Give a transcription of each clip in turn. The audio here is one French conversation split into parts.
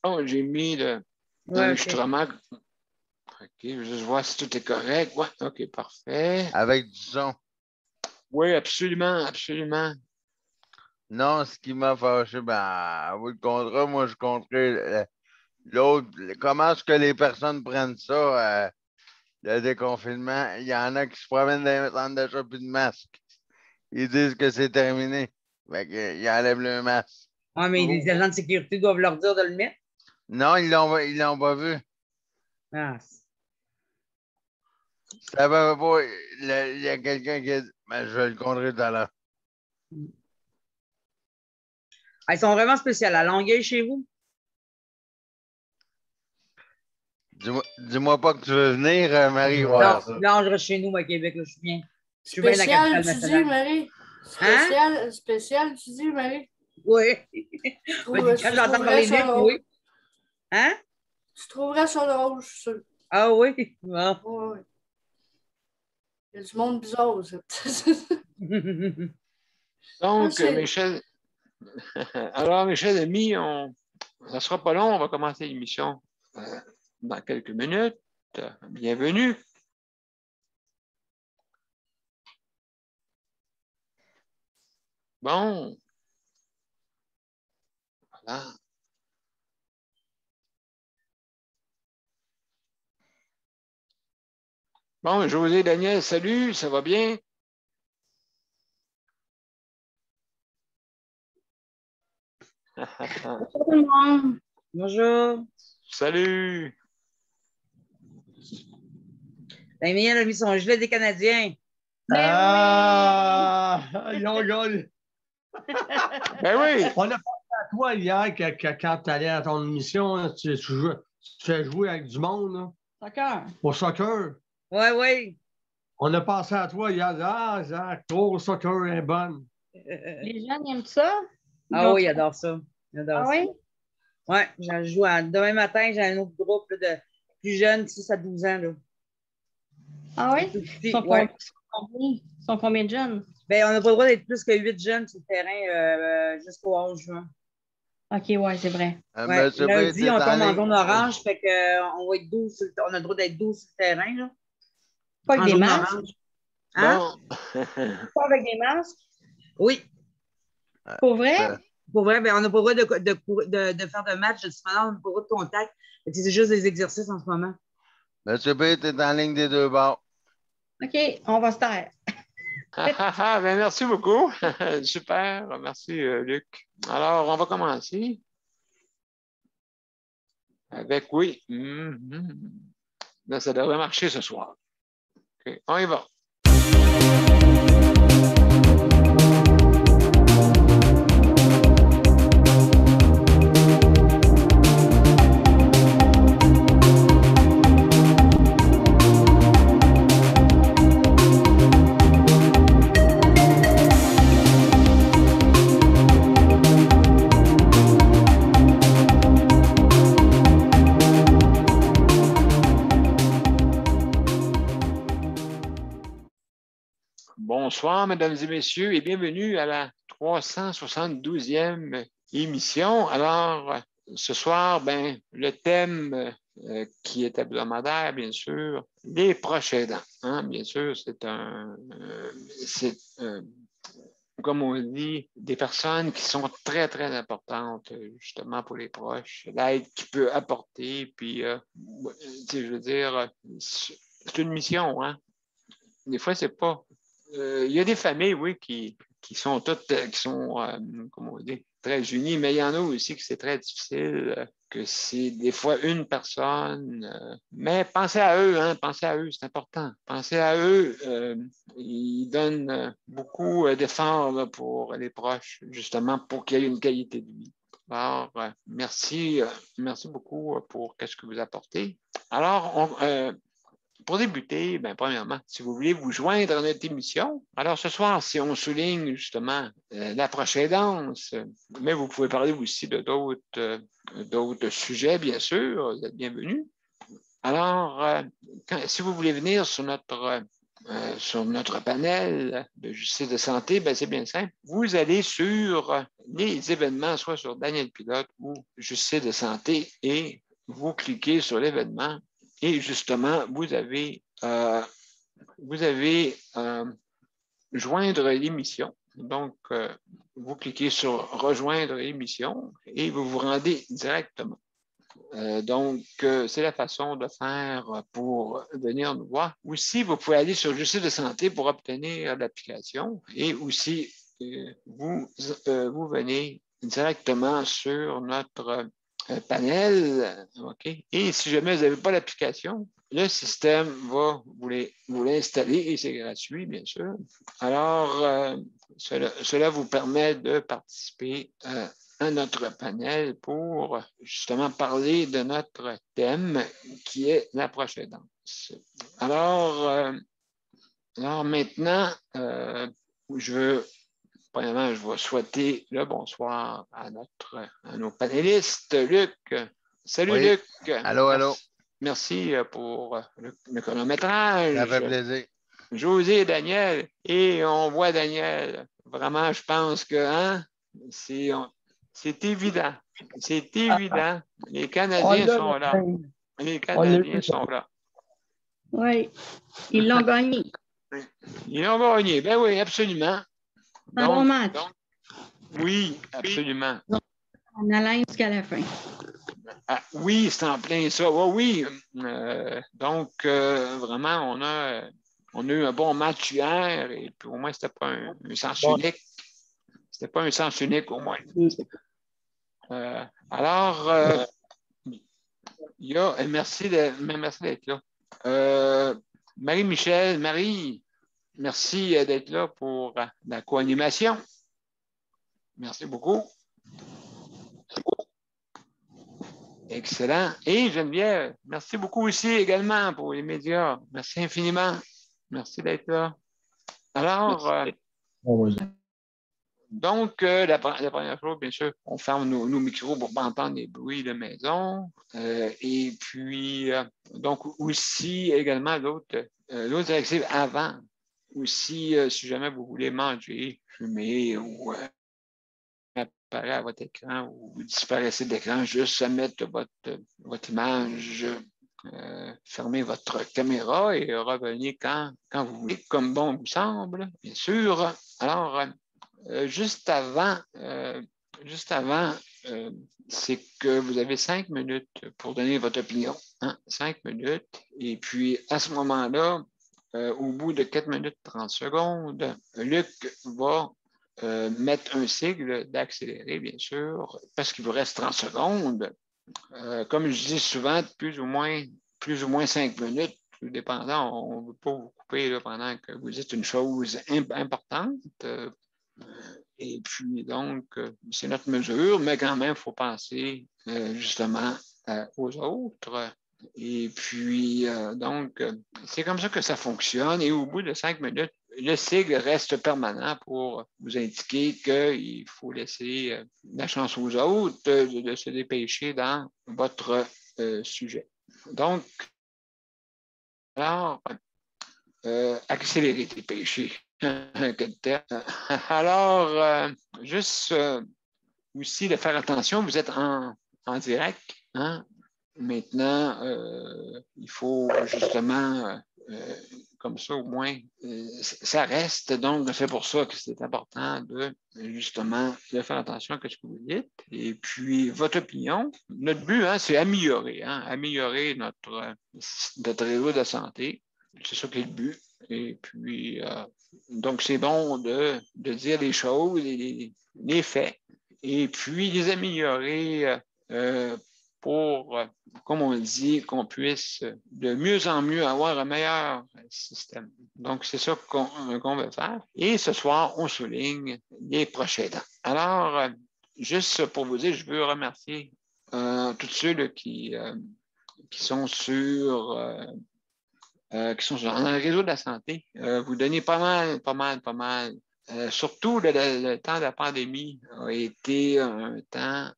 Oh, j'ai mis l'enregistrement. OK, je vais juste voir si tout est correct. Ouais, OK, parfait. Avec du son. Oui, absolument, absolument. Non, ce qui m'a fâché, ben, oui, le contrat, moi, je compterais l'autre. Comment est-ce que les personnes prennent ça, le déconfinement? Il y en a qui se promènent dans les centres d'achat plus de masque. Ils disent que c'est terminé. Fait qu'ils enlèvent le masque. Ah, mais les agents de sécurité doivent leur dire de le mettre. Non, ils l'ont pas vu. Ah, Ça va pas. Il y a quelqu'un qui a dit, ben, je vais le compter tout à l'heure. ils sont vraiment spéciaux. À Longueuil, chez vous? Dis-moi pas que tu veux venir, Marie. Non, non, je reste chez nous, à Québec, là, je suis bien. Je suis bien dans la capitale nationale. Marie? Hein? Spécial, tu dis, Marie? Oui. Quand j'entends parler vite, oui. Hein? Tu trouverais sur le rouge, je suis sûr. Ah oui? Bon. Oui. Il y a du monde bizarre aussi. Donc, Michel, alors, Michel, ami, ça ne sera pas long, on va commencer l'émission dans quelques minutes. Bienvenue. Bon. Voilà. Bon, José, Daniel, salut, ça va bien? Bonjour tout le monde. Bonjour. Salut. Damien a mis son gilet des Canadiens. Ils ont gagné. Ben oui. On a pensé à toi hier quand tu allais à ton émission, tu as joué avec du monde. Là. Soccer. Au soccer. Oui, oui. On a pensé à toi hier. Zach, au soccer est bonne. Les jeunes aiment ça? Ah oui, ils adorent ça. Oui? Oui, je joue demain matin, j'ai un autre groupe là, de plus jeunes, 6 à 12 ans. Là. Ah oui? Ils sont combien de jeunes? Ben, on n'a pas le droit d'être plus que 8 jeunes sur le terrain jusqu'au 11 juin. OK, oui, c'est vrai. Lundi, on tombe en zone orange, fait qu'on va être 12 on a le droit d'être 12 sur le terrain. Là. Pas avec des masques? Hein? Pas avec des masques? Oui. Pour vrai? Pour vrai, ben, on n'a pas le droit de faire de match de on n'a pas le droit de contact. C'est juste des exercices en ce moment. Monsieur B, tu es en ligne des deux bords. OK, on va se taire. Ben, merci beaucoup. Super. Merci, Luc. Alors, on va commencer avec oui. Là, ça devrait marcher ce soir. OK, on y va. Bonsoir, mesdames et messieurs, et bienvenue à la 372e émission. Alors, ce soir, le thème qui est hebdomadaire, bien sûr, les proches aidants. Hein? Bien sûr, c'est comme on dit, des personnes qui sont très, très importantes, justement, pour les proches. L'aide qu'ils peuvent apporter, puis, je veux dire, c'est une mission, hein? Des fois, c'est pas. Il y a des familles, oui, qui sont toutes, comment on dit, très unies, mais il y en a aussi que c'est très difficile, que c'est des fois une personne. Mais pensez à eux, hein, pensez à eux, c'est important. Pensez à eux. Ils donnent beaucoup d'efforts pour les proches, justement, pour qu'il y ait une qualité de vie. Alors, merci beaucoup pour ce que vous apportez. Alors, pour débuter, premièrement, si vous voulez vous joindre à notre émission, alors ce soir, si on souligne justement l'approche aidance, mais vous pouvez parler aussi de d'autres sujets, bien sûr, vous êtes bienvenus. Alors, si vous voulez venir sur notre sur notre panel de justice de santé, ben, c'est bien simple. Vous allez sur les événements, soit sur Daniel Pilote ou justice de santé, et vous cliquez sur l'événement. Et justement, vous avez joindre l'émission. Donc, vous cliquez sur rejoindre l'émission et vous vous rendez directement. Donc, c'est la façon de faire pour venir nous voir. Aussi, vous pouvez aller sur Justice de santé pour obtenir l'application et aussi, vous venez directement sur notre panel. OK? Et si jamais vous n'avez pas l'application, le système va vous l'installer et c'est gratuit, bien sûr. Alors, cela vous permet de participer à notre panel pour justement parler de notre thème qui est la proche-aidance. Alors maintenant, premièrement, je vais souhaiter le bonsoir à nos panélistes. Luc, salut Oui. Luc. Allô. Merci pour le chronométrage. Ça fait plaisir. José et Daniel. Et on voit Daniel. Vraiment, je pense que c'est évident. C'est évident. Les Canadiens sont là. Les Canadiens sont là. Oui, ils l'ont gagné. Ils l'ont gagné. Ben oui, absolument. Un bon match. Oui, absolument. En allant jusqu'à la fin. Oui, c'est en plein ça. Oui. Donc, vraiment, on a eu un bon match hier et puis au moins, c'était pas un sens unique. C'était pas un sens unique, au moins. Alors, merci d'être là. Marie-Michel, merci d'être là pour la co-animation. Merci beaucoup. Excellent. Et Geneviève, merci beaucoup aussi également pour les médias. Merci infiniment. Merci d'être là. Alors, donc, la première chose, bien sûr, on ferme nos micros pour ne pas entendre les bruits de maison. Et puis, donc, aussi, également, l'autre directive avant, aussi, si jamais vous voulez manger, fumer ou apparaît à votre écran ou vous disparaissez de l'écran, juste mettre votre image, fermer votre caméra et revenir quand vous voulez, comme bon vous semble, bien sûr. Alors, juste avant, c'est que vous avez 5 minutes pour donner votre opinion. 5 minutes. Et puis, à ce moment-là, au bout de 4 minutes 30 secondes, Luc va mettre un sigle d'accélérer, bien sûr, parce qu'il vous reste 30 secondes. Comme je dis souvent, plus ou moins 5 minutes, tout dépendant, on ne veut pas vous couper là, pendant que vous dites une chose importante. Et puis, donc, c'est notre mesure, mais quand même, il faut penser justement aux autres. Et puis, donc, c'est comme ça que ça fonctionne. Et au bout de 5 minutes, le sigle reste permanent pour vous indiquer qu'il faut laisser la chance aux autres de se dépêcher dans votre sujet. Donc, alors, accélérer tes péchés. Alors, juste aussi de faire attention, vous êtes en direct. Maintenant, il faut justement, comme ça au moins, ça reste. Donc, c'est pour ça que c'est important de justement de faire attention à ce que vous dites. Et puis, votre opinion, notre but, c'est améliorer notre réseau de santé. C'est ça qui est le but. Et puis, donc, c'est bon de dire les choses, les faits, et puis les améliorer pour, comme on dit, qu'on puisse de mieux en mieux avoir un meilleur système. Donc, c'est ça qu'on veut faire. Et ce soir, on souligne les proches aidants. Alors, juste pour vous dire, je veux remercier tous ceux là, qui sont dans le réseau de la santé. Vous donnez pas mal. Surtout le temps de la pandémie a été un temps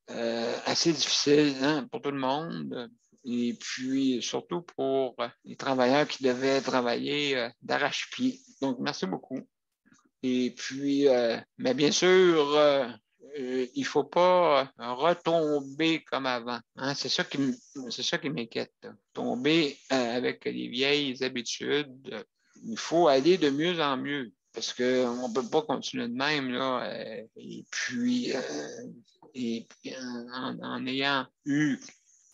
assez difficile pour tout le monde. et puis surtout pour les travailleurs qui devaient travailler d'arrache-pied. Donc, merci beaucoup. Et puis, mais bien sûr, il ne faut pas retomber comme avant. Hein? C'est ça qui m'inquiète. Tomber avec les vieilles habitudes. Il faut aller de mieux en mieux. Parce qu'on ne peut pas continuer de même, là. Et puis en ayant eu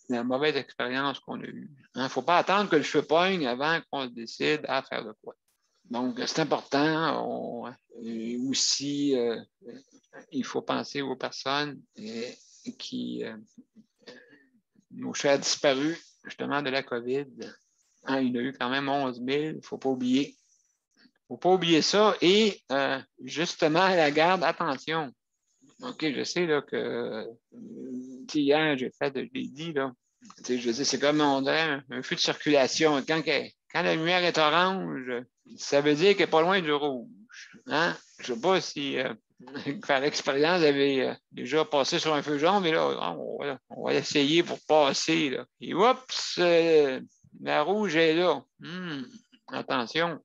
la mauvaise expérience qu'on a eue. Il ne faut pas attendre que le feu pogne avant qu'on se décide à faire de quoi. Donc, c'est important. Aussi, il faut penser aux personnes qui, nos chers disparus, justement, de la COVID. Hein, il y en a eu quand même 11 000, il ne faut pas oublier. Il ne faut pas oublier ça. Et justement, à la garde, attention. OK, je sais là, que hier, j'ai dit, là, je veux dire, c'est comme on dirait un feu de circulation. Quand la lumière est orange, ça veut dire qu'elle n'est pas loin du rouge. Hein? Je ne sais pas si, par expérience, vous avez déjà passé sur un feu jaune, mais là, on va essayer pour passer. Là. Et oups, la rouge est là. Attention.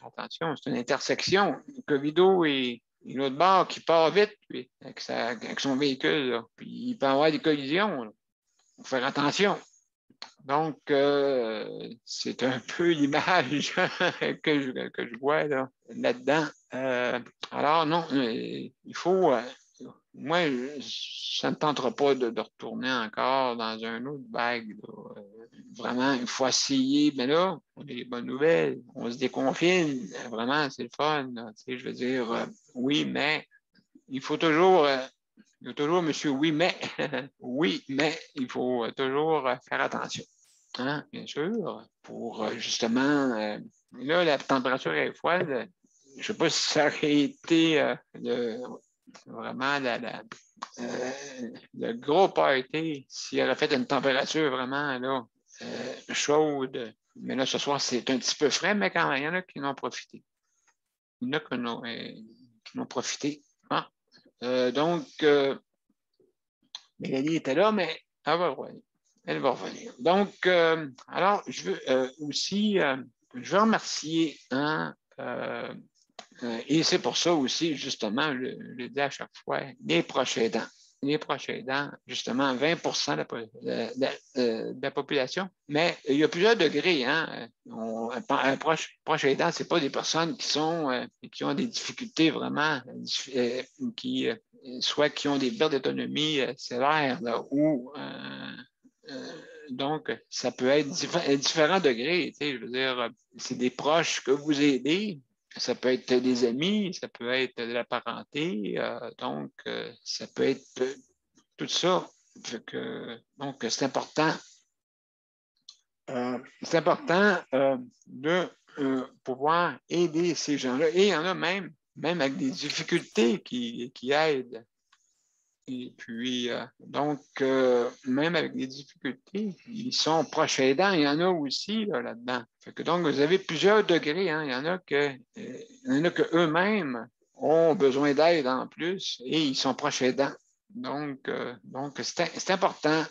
Attention, c'est une intersection. Covido et l'autre bord qui part vite lui, avec son véhicule. Là. Puis il peut y avoir des collisions. Il faut faire attention. Donc, c'est un peu l'image que je vois là-dedans. Alors, non, il faut. Moi, ça ne me tentera pas de retourner encore dans un autre vague. Vraiment, il faut essayer. Mais là, on a des bonnes nouvelles. On se déconfine. Vraiment, c'est le fun. Je veux dire, oui, mais il faut toujours. Il y a toujours, monsieur, oui, mais. Oui, mais il faut toujours faire attention. Hein, bien sûr, pour justement. Là, la température est froide. Je ne sais pas si ça aurait été vraiment le gros party s'il aurait fait une température vraiment là, chaude. Mais là, ce soir, c'est un petit peu frais, mais quand même, il y en a qui en ont profité. Il y en a qui en ont profité. Ah. Donc, Mélanie était là, mais elle va revenir. Elle va revenir. Donc, alors, je veux aussi, je veux remercier, hein, et c'est pour ça aussi, justement, je le dis à chaque fois, les proches aidants. Les proches aidants, justement, 20 de la population. Mais il y a plusieurs degrés. Hein. Un proche aidant, ce n'est pas des personnes qui ont des difficultés vraiment, soit qui ont des pertes d'autonomie sévères, là, ou donc, ça peut être différents degrés. Je veux dire, c'est des proches que vous aidez. Ça peut être des amis, ça peut être de la parenté. Donc, ça peut être tout ça. Donc, c'est important. C'est important de pouvoir aider ces gens-là. Et il y en a même avec des difficultés qui aident. Et puis, donc, même avec des difficultés, ils sont proches aidants. Il y en a aussi là-dedans. Donc, vous avez plusieurs degrés. Hein. Il y en a que eux-mêmes ont besoin d'aide en plus et ils sont proches aidants. Donc c'est important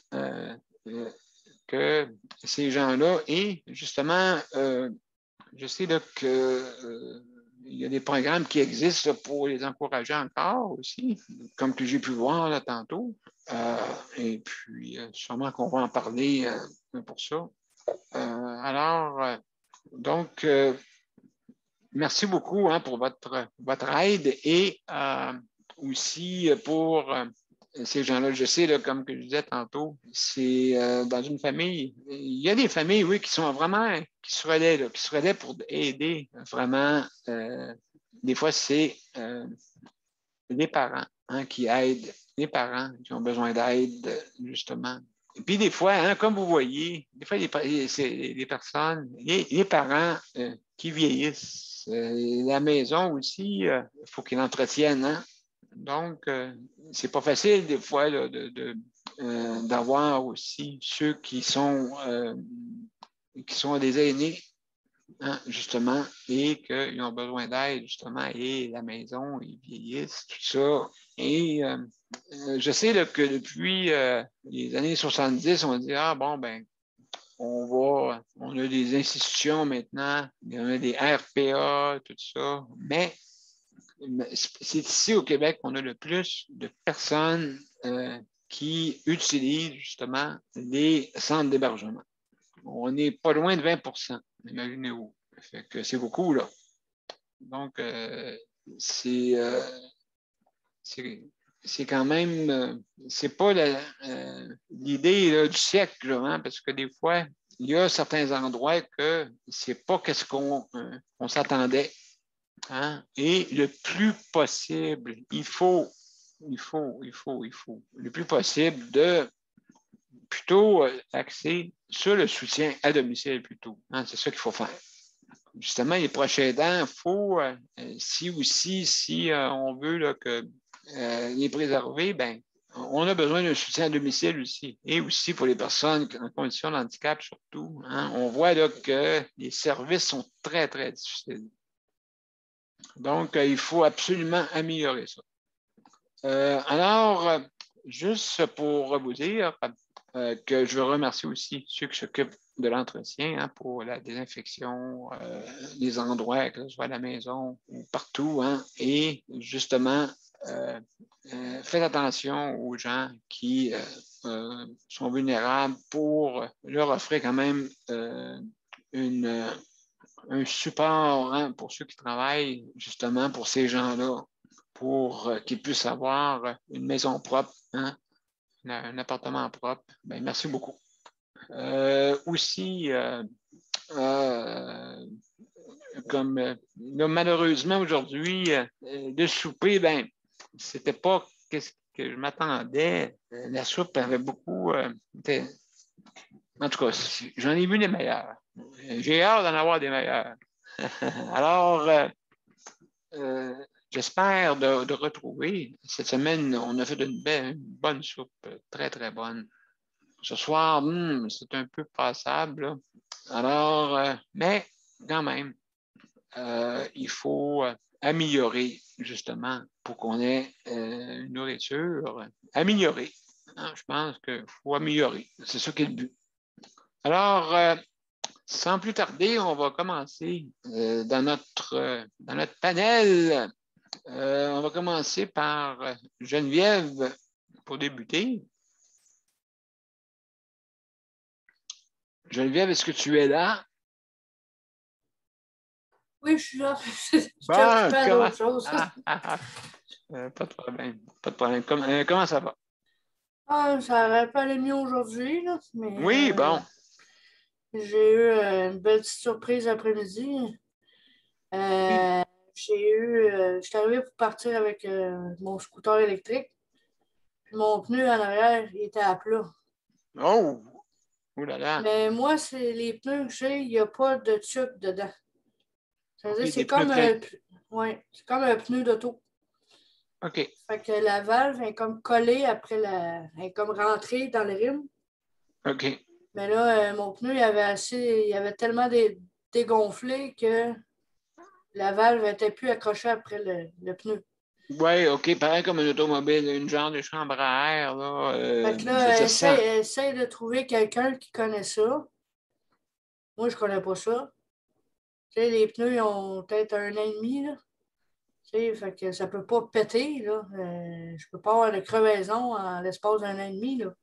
que ces gens-là aient justement, je sais là, que il y a des programmes qui existent pour les encourager encore aussi, comme que j'ai pu voir là, tantôt. Et puis, sûrement qu'on va en parler pour ça. Alors, donc, merci beaucoup hein, pour votre aide et aussi pour ces gens-là. Je sais, là, comme que je disais tantôt, c'est dans une famille. Il y a des familles, oui, qui sont vraiment, qui se relaient pour aider vraiment. Des fois, c'est les parents hein, qui aident, les parents qui ont besoin d'aide, justement. Et puis, des fois, hein, comme vous voyez, des fois, c'est les personnes, les parents qui vieillissent. La maison aussi, il faut qu'ils l'entretiennent. Hein? Donc, c'est pas facile des fois là, d'avoir aussi ceux qui sont des aînés hein, justement, et qu'ils ont besoin d'aide, justement, et la maison, ils vieillissent, tout ça. Et je sais là, que depuis les années 70, on dit, ah bon, ben, on a des institutions maintenant, on a des RPA, tout ça, mais c'est ici au Québec qu'on a le plus de personnes qui utilisent justement les centres d'hébergement. On n'est pas loin de 20%, imaginez-vous. Fait que c'est beaucoup, là. Donc, c'est quand même, c'est pas l'idée du siècle, là, hein, parce que des fois, il y a certains endroits que c'est pas qu'est-ce qu'on s'attendait. Hein? Et le plus possible, il faut, le plus possible de plutôt axer sur le soutien à domicile plutôt. Hein? C'est ça qu'il faut faire. Justement, les proches aidants, il faut, si on veut là, que les préserver, ben, on a besoin d'un soutien à domicile aussi. Et aussi pour les personnes en condition de handicap surtout. Hein? On voit là, que les services sont très, très difficiles. Donc, il faut absolument améliorer ça. Alors, juste pour vous dire que je veux remercier aussi ceux qui s'occupent de l'entretien hein, pour la désinfection des endroits, que ce soit à la maison ou partout. Hein, et justement, faites attention aux gens qui sont vulnérables pour leur offrir quand même un support hein, pour ceux qui travaillent justement pour ces gens-là, pour qu'ils puissent avoir une maison propre, hein, un appartement propre. Bien, merci beaucoup. Aussi, comme là, malheureusement aujourd'hui, le souper, ben, c'était pas ce que je m'attendais. La soupe avait beaucoup. En tout cas, j'en ai vu des meilleurs. J'ai hâte d'en avoir des meilleurs. Alors, j'espère de retrouver. Cette semaine, on a fait une bonne soupe, très, très bonne. Ce soir, c'est un peu passable. Là. Alors, mais quand même, il faut améliorer, justement, pour qu'on ait une nourriture améliorée. Hein, je pense qu'il faut améliorer. C'est ça qui est le but. Alors, sans plus tarder, on va commencer dans notre panel. On va commencer par Geneviève pour débuter. Geneviève, est-ce que tu es là? Oui, je suis là. Je suis occupée à d'autres choses. Pas de problème. Pas de problème. Comment ça va? Ça aurait pas allé mieux aujourd'hui, là, mais Oui, bon. j'ai eu une belle petite surprise après-midi. J'étais arrivée pour partir avec mon scooter électrique. Puis mon pneu en arrière, il était à plat. Oh! Ouh là là! Mais moi, c'est les pneus que j'ai, il n'y a pas de tube dedans. C'est-à-dire Okay, c'est comme un pneu d'auto. OK. Fait que la valve est comme collée après elle est comme rentrée dans le rim. OK. Mais là, mon pneu, il avait tellement dégonflé que la valve n'était plus accrochée après le pneu. Oui, OK. Pareil comme un automobile, une genre de chambre à air. Là, fait que là, essaye de trouver quelqu'un qui connaît ça. Moi, je connais pas ça. Tu sais, les pneus, ils ont peut-être 1 an et demi, là. Tu sais, fait que ça peut pas péter, là. Je peux pas avoir de crevaison en l'espace d'1 an et demi, là.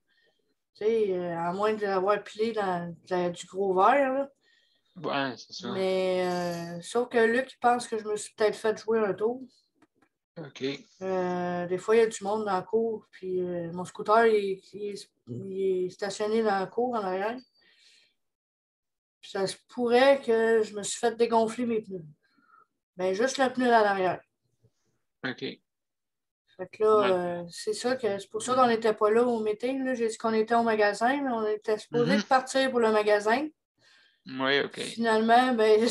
Tu sais, à moins de l'avoir pilé dans du gros verre, là. Ouais, c'est ça. Mais, sauf que Luc, il pense que je me suis peut-être fait jouer un tour. OK. Des fois, il y a du monde dans la cour, puis mon scooter, il est stationné dans la cour en arrière. Puis ça se pourrait que je me suis fait dégonfler mes pneus. Ben, juste le pneu à l'arrière. OK. Fait que là, c'est pour ça qu'on n'était pas là au meeting. Là. J'ai dit qu'on était au magasin, mais on était supposé de partir pour le magasin. Oui, OK. Finalement, ben, tu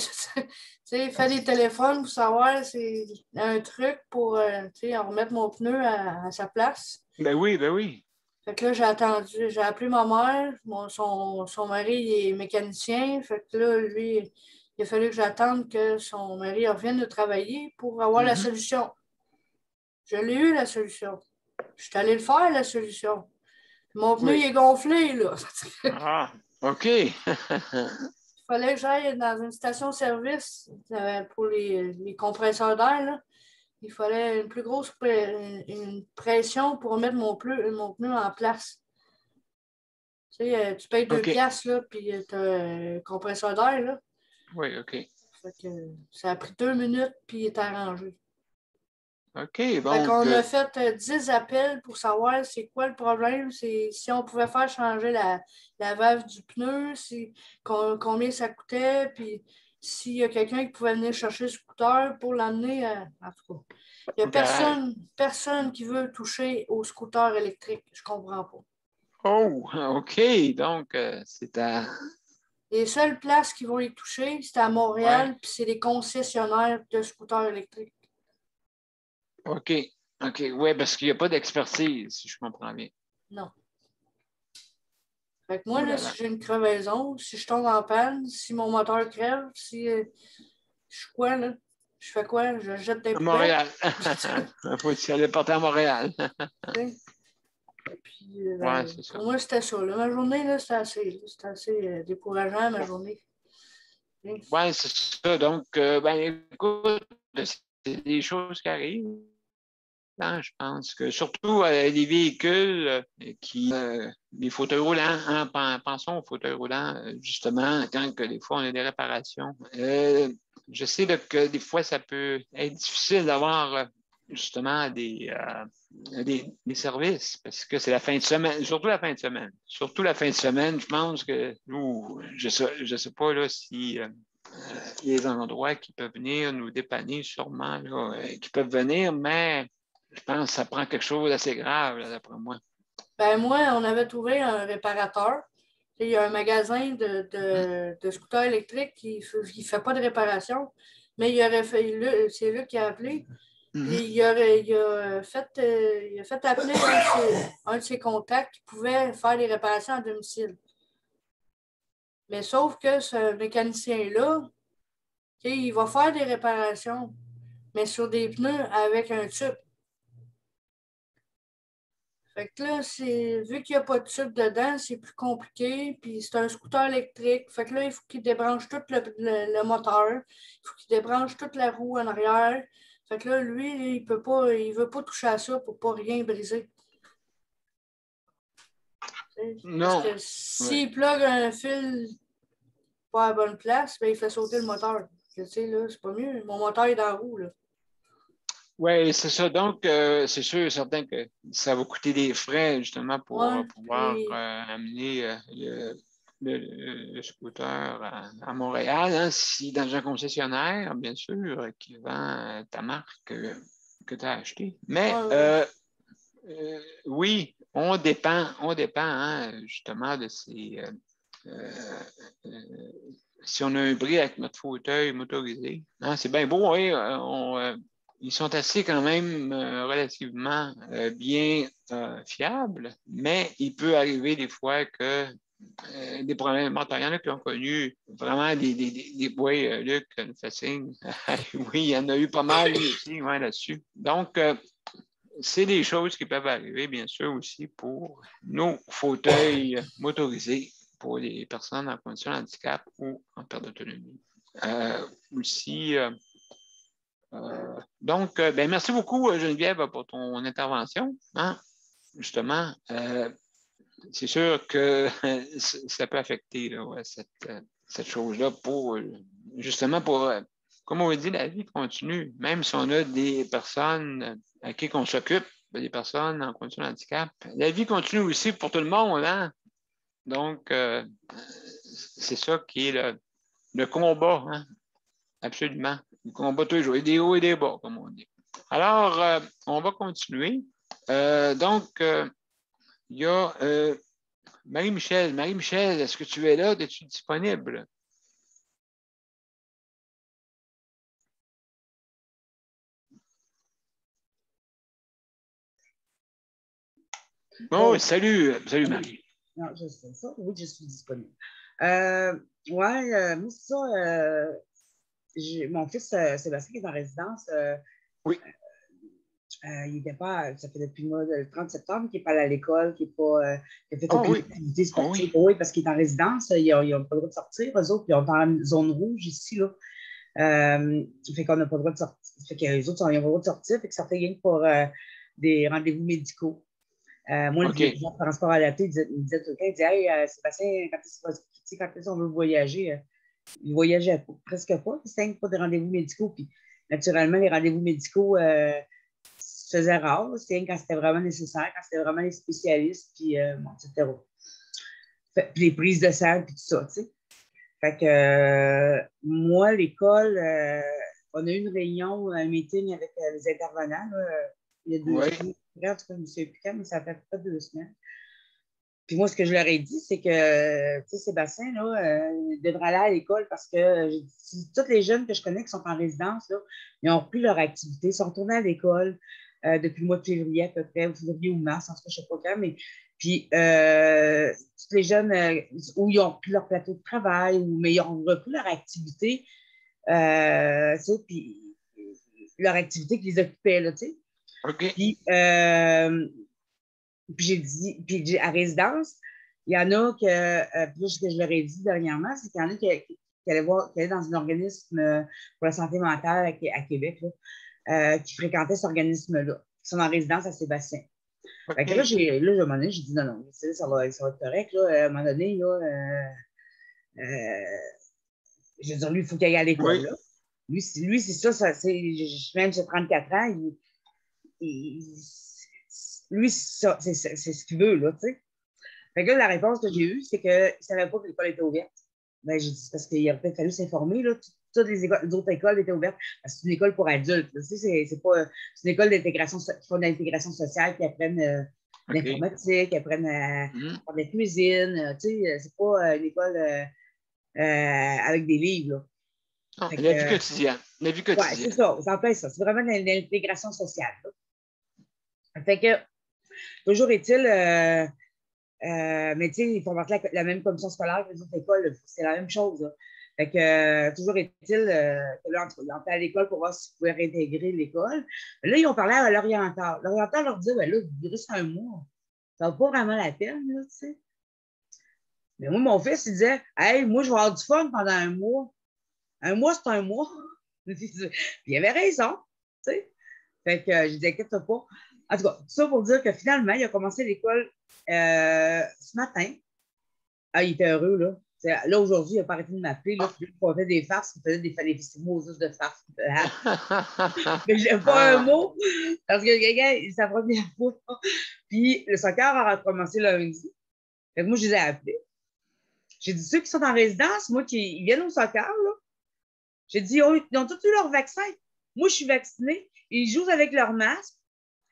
sais, fait des téléphones pour savoir c'est un truc pour remettre mon pneu à sa place. Ben oui, ben oui. Fait que là, j'ai attendu, j'ai appelé ma mère. Son mari il est mécanicien. Fait que là, lui, il a fallu que j'attende que son mari revienne de travailler pour avoir la solution. Je l'ai eu, la solution. Je suis allé le faire, la solution. Mon pneu, il est gonflé, là. Ah, OK. Il fallait que j'aille dans une station-service pour les compresseurs d'air, là. Il fallait une plus grosse une pression pour mettre mon pneu en place. Tu sais, tu payes 2 piastres, là, puis tu as un compresseur d'air, là. Oui, OK. Fait que ça a pris 2 minutes, puis il est arrangé. OK, donc... Fait qu'on a fait 10 appels pour savoir c'est quoi le problème, c'est si on pouvait faire changer la valve du pneu, combien ça coûtait, puis s'il y a quelqu'un qui pouvait venir chercher le scooter pour l'amener en tout cas. Il n'y a personne qui veut toucher au scooter électrique. Je ne comprends pas. Oh, OK. Donc, c'est à... Les seules places qui vont y toucher, c'est à Montréal, puis c'est les concessionnaires de scooters électriques. OK. OK. Oui, parce qu'il n'y a pas d'expertise, si je comprends bien. Non. Fait que moi, là, si j'ai une crevaison, si je tombe en panne, si mon moteur crève, si je suis quoi, là? Je fais quoi? Je jette des poubelles? À Montréal. Il faut que aller porter à Montréal. Puis, pour moi, c'était ça. Là. Ma journée, là, c'était assez décourageant, ma journée. Oui, c'est ça. Donc, ben, écoute, c'est des choses qui arrivent. Je pense que surtout les véhicules les fauteuils roulants, hein, pensons aux fauteuils roulants, justement, quand que des fois on a des réparations. Je sais que des fois, ça peut être difficile d'avoir justement des services parce que c'est la fin de semaine, surtout la fin de semaine. Surtout la fin de semaine, je pense que nous, je sais pas là, si les endroits qui peuvent venir nous dépanner, sûrement, là, qui peuvent venir, mais je pense que ça prend quelque chose d'assez grave, d'après moi. Ben moi, on avait trouvé un réparateur. Il y a un magasin de scooters électriques qui ne fait pas de réparation, mais c'est lui qui a appelé. Puis il a fait appeler un de ses contacts qui pouvait faire des réparations à domicile. Mais sauf que ce mécanicien-là, il va faire des réparations, mais sur des pneus avec un tube. Fait que là, vu qu'il n'y a pas de tube dedans, c'est plus compliqué. Puis c'est un scooter électrique. Fait que là, il faut qu'il débranche tout le moteur. Il faut qu'il débranche toute la roue en arrière. Fait que là, lui, il veut pas toucher à ça pour ne pas rien briser. Non. Parce que s'il plug un fil pas à la bonne place, ben, il fait sauter le moteur. Tu sais, là, c'est pas mieux. Mon moteur est dans la roue, là. Oui, c'est ça. Donc, c'est sûr, certain que ça va coûter des frais, justement, pour pouvoir amener le scooter à Montréal. Hein, si dans un concessionnaire, bien sûr, qui vend ta marque que tu as achetée. Mais oui, on dépend hein, justement de ces... si on a un bris avec notre fauteuil motorisé, hein, c'est bien beau, oui, ils sont assez quand même relativement bien fiables, mais il peut arriver des fois que des problèmes mortels. Il y en a qui ont connu vraiment des oui, Luc nous fait signe. Oui, il y en a eu pas mal aussi ouais, là-dessus. Donc, c'est des choses qui peuvent arriver, bien sûr, aussi pour nos fauteuils motorisés pour les personnes en condition de handicap ou en perte d'autonomie. Aussi, donc, ben, merci beaucoup, Geneviève, pour ton intervention. Hein? Justement, c'est sûr que ça peut affecter là, ouais, cette chose-là justement pour, comme on dit, la vie continue. Même si on a des personnes à qui on s'occupe, des personnes en condition de handicap, la vie continue aussi pour tout le monde. Hein? Donc, c'est ça qui est le combat, hein? Absolument. Le combat toujours. Il y a des hauts et des bas, comme on dit. Alors, on va continuer. Donc, il y a Marie-Michel. Marie-Michel, est-ce que tu es là? Es-tu disponible? Oh, salut Marie. Non, je sais ça. Oui, je suis disponible. moi, c'est ça. Mon fils Sébastien qui est en résidence. Oui. Il n'était pas, ça fait depuis le 30 septembre qu'il n'est pas allé à l'école, qu'il n'a fait Ah aucune oui. activité sportive. Oui. Oui, parce qu'il est en résidence, ils n'ont pas le droit de sortir. Eux autres, ils ont en zone rouge ici, là. Fait qu'on n'a pas le droit de sortir. Fait que les autres, ils ont pas le droit de sortir. Fait que sortaient rien que pour des rendez-vous médicaux. Moi, OK. le transport adapté, il me disait tout le temps, il disait, hey, Sébastien, quand on veut voyager, il voyageait presque pas. C'était pas des rendez-vous médicaux. Puis, naturellement, les rendez-vous médicaux se faisaient rares. C'était quand c'était vraiment nécessaire, quand c'était vraiment les spécialistes, puis bon, etc. Puis les prises de sang, puis tout ça, tu sais. Fait que moi, l'école, on a eu une réunion, un meeting avec les intervenants, là, il y a 2 semaines. En tout cas, je ne sais plus quand, mais ça fait pas 2 semaines. Puis moi, ce que je leur ai dit, c'est que, tu sais, Sébastien, là, il devrait aller à l'école parce que tous les jeunes que je connais qui sont en résidence, là, ils ont repris leur activité, ils sont retournés à l'école depuis le mois de février à peu près, ou février ou mars, en tout cas, je ne sais pas quand, mais puis tous les jeunes où ils ont repris leur plateau de travail, mais ils ont repris leur activité, tu sais, puis leur activité qui les occupait, là, tu sais. OK. Puis j'ai dit, puis à résidence, il y en a que, puis là, ce que je leur ai dit dernièrement, c'est qu'il y en a qui allaient dans un organisme pour la santé mentale à Québec, là, qui fréquentaient cet organisme-là, qui sont en résidence à Sébastien. Fait que là, à un moment donné, j'ai dit non, ça va être correct. Là, à un moment donné, là, je veux dire, lui, il faut qu'il aille à l'école. Oui. Là. Lui, c'est ça, même j'ai 34 ans, lui, c'est ce qu'il veut, là, tu sais. Fait que là, la réponse que j'ai eue, c'est qu'il ne savait pas que l'école était ouverte. Ben, j'ai dit, c'est parce qu'il aurait peut-être fallu s'informer, là. Toutes les autres écoles étaient ouvertes. Parce que c'est une école pour adultes. Tu sais, c'est une école d'intégration, qui font de l'intégration sociale, qui apprennent l'informatique, qui apprennent à faire de la cuisine. Tu sais, c'est pas une école avec des livres, là. Non, la vie quotidienne. La vie quotidienne. Oui, c'est ça. C'est en fait ça. C'est vraiment de l'intégration sociale, là. Fait que, toujours est-il, mais tu sais, ils font partie de la même commission scolaire que les autres écoles. C'est la même chose, là. Fait que, toujours est-il que là, ils ont fait à l'école pour voir s'ils pouvaient réintégrer l'école. Là, ils ont parlé à l'orienteur. L'orienteur leur dit, ben là, vous restez un mois. Ça vaut pas vraiment la peine, là, tu sais. Mais moi, mon fils, il disait, hey, moi, je vais avoir du fun pendant un mois. Un mois, c'est un mois. Puis il avait raison, tu sais. Fait que je disais, inquiète pas. En tout cas, tout ça pour dire que finalement, il a commencé l'école ce matin. Ah, il était heureux, là. Là, aujourd'hui, il n'a pas arrêté de m'appeler. Là, puis il faisait des farces, il faisait des festivals juste de farces. Mais je n'ai pas un mot, parce que quelqu'un, c'est sa première fois. Puis le soccer a commencé lundi. Fait que moi, je les ai appelés. J'ai dit, ceux qui sont en résidence, moi, ils viennent au soccer, là. J'ai dit, ils ont tous eu leur vaccin. Moi, je suis vaccinée. Ils jouent avec leur masque.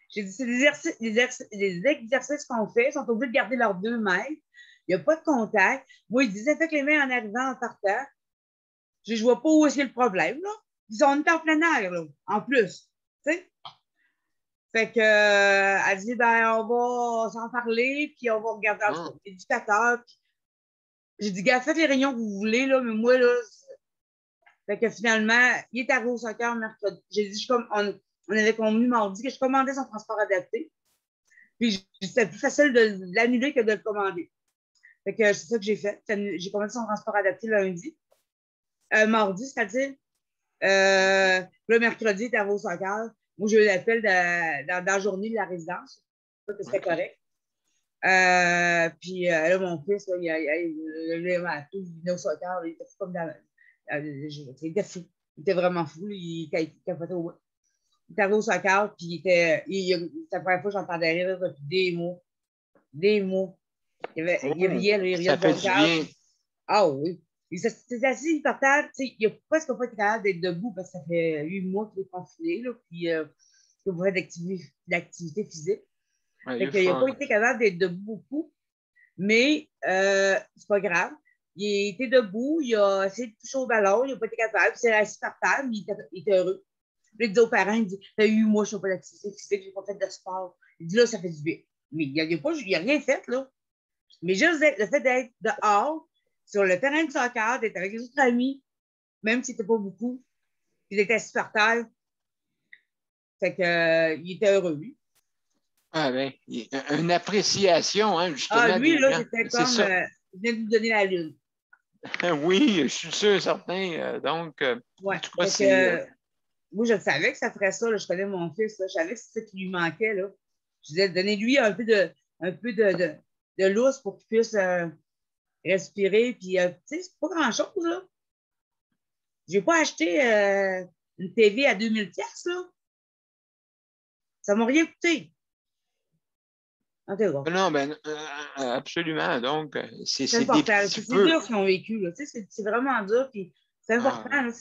J'ai dit, c'est des exercices qu'on fait. Ils sont obligés de garder leurs 2 mètres. Il n'y a pas de contact. Moi, ils désinfectent les mains en arrivant, en partant. Je ne vois pas où est-ce qu'il y a le problème, là. Ils sont en plein air, là, en plus. Tu sais? Fait que, elle dit, ben, on va s'en parler, puis on va regarder l'éducateur. J'ai dit, gars, faites les réunions que vous voulez, là, mais moi, là, fait que finalement, il est arrivé au soccer mercredi. J'ai dit, on avait convenu mardi que je commandais son transport adapté. Puis c'était plus facile de l'annuler que de le commander. Fait que c'est ça que j'ai fait. J'ai commandé son transport adapté lundi. Mardi, c'est-à-dire. Le mercredi, il est arrivé au soccer. Moi, j'ai eu l'appel dans la journée de la résidence. Ça, c'était correct. Puis là, mon fils, là, il venait au soccer. Il était fou comme dans. Il était fou. Il était vraiment fou. Il capotait au bout. Il est arrivé au soccer, puis c'était la première fois que j'entendais rire depuis des mots. Des mots. Il riait Ça fait du bien. Ah oui. C'est assis, il partage. Il n'a presque pas été capable d'être debout parce que ça fait 8 mois qu'il est confiné, là, puis qu'il n'a pas fait d'activité physique. Ouais, il n'a pas été capable d'être debout beaucoup, mais c'est pas grave. Il était debout, il a essayé de toucher au ballon, il n'a pas été capable, il s'est assis par terre, mais il était heureux. Puis il dit aux parents, il dit, ça fait 8 mois que je n'ai pas d'activité physique, je n'ai pas fait de sport. Il dit, là, ça fait du bien. Mais il n'a rien fait, là. Mais juste le fait d'être dehors, sur le terrain de soccer, tu étais avec les autres amis, même si c'était pas beaucoup. Puis il était supporter. Fait que, il était heureux, lui. Ah ben, une appréciation, hein, justement, Ah, lui, des là, gens. c'était C'est comme, ça. il venait de nous donner la lune. Oui, je suis sûr, certain. Donc, Ouais. en tout cas, Fait que, moi, je savais que ça ferait ça, là. Je connais mon fils, là. Je savais que c'est ça qui lui manquait, là. Je disais, donnez-lui un peu de lousse pour qu'il puisse respirer. Puis, tu sais, c'est pas grand-chose, là. J'ai pas acheté une TV à 2000 pièces là. Ça m'a rien coûté. En tout cas, non, ben, absolument. Donc, c'est c'est des important. petits C'est peu. dur ce qu'ils ont vécu, là. Tu sais, c'est vraiment dur. Puis, c'est important, Ah, là,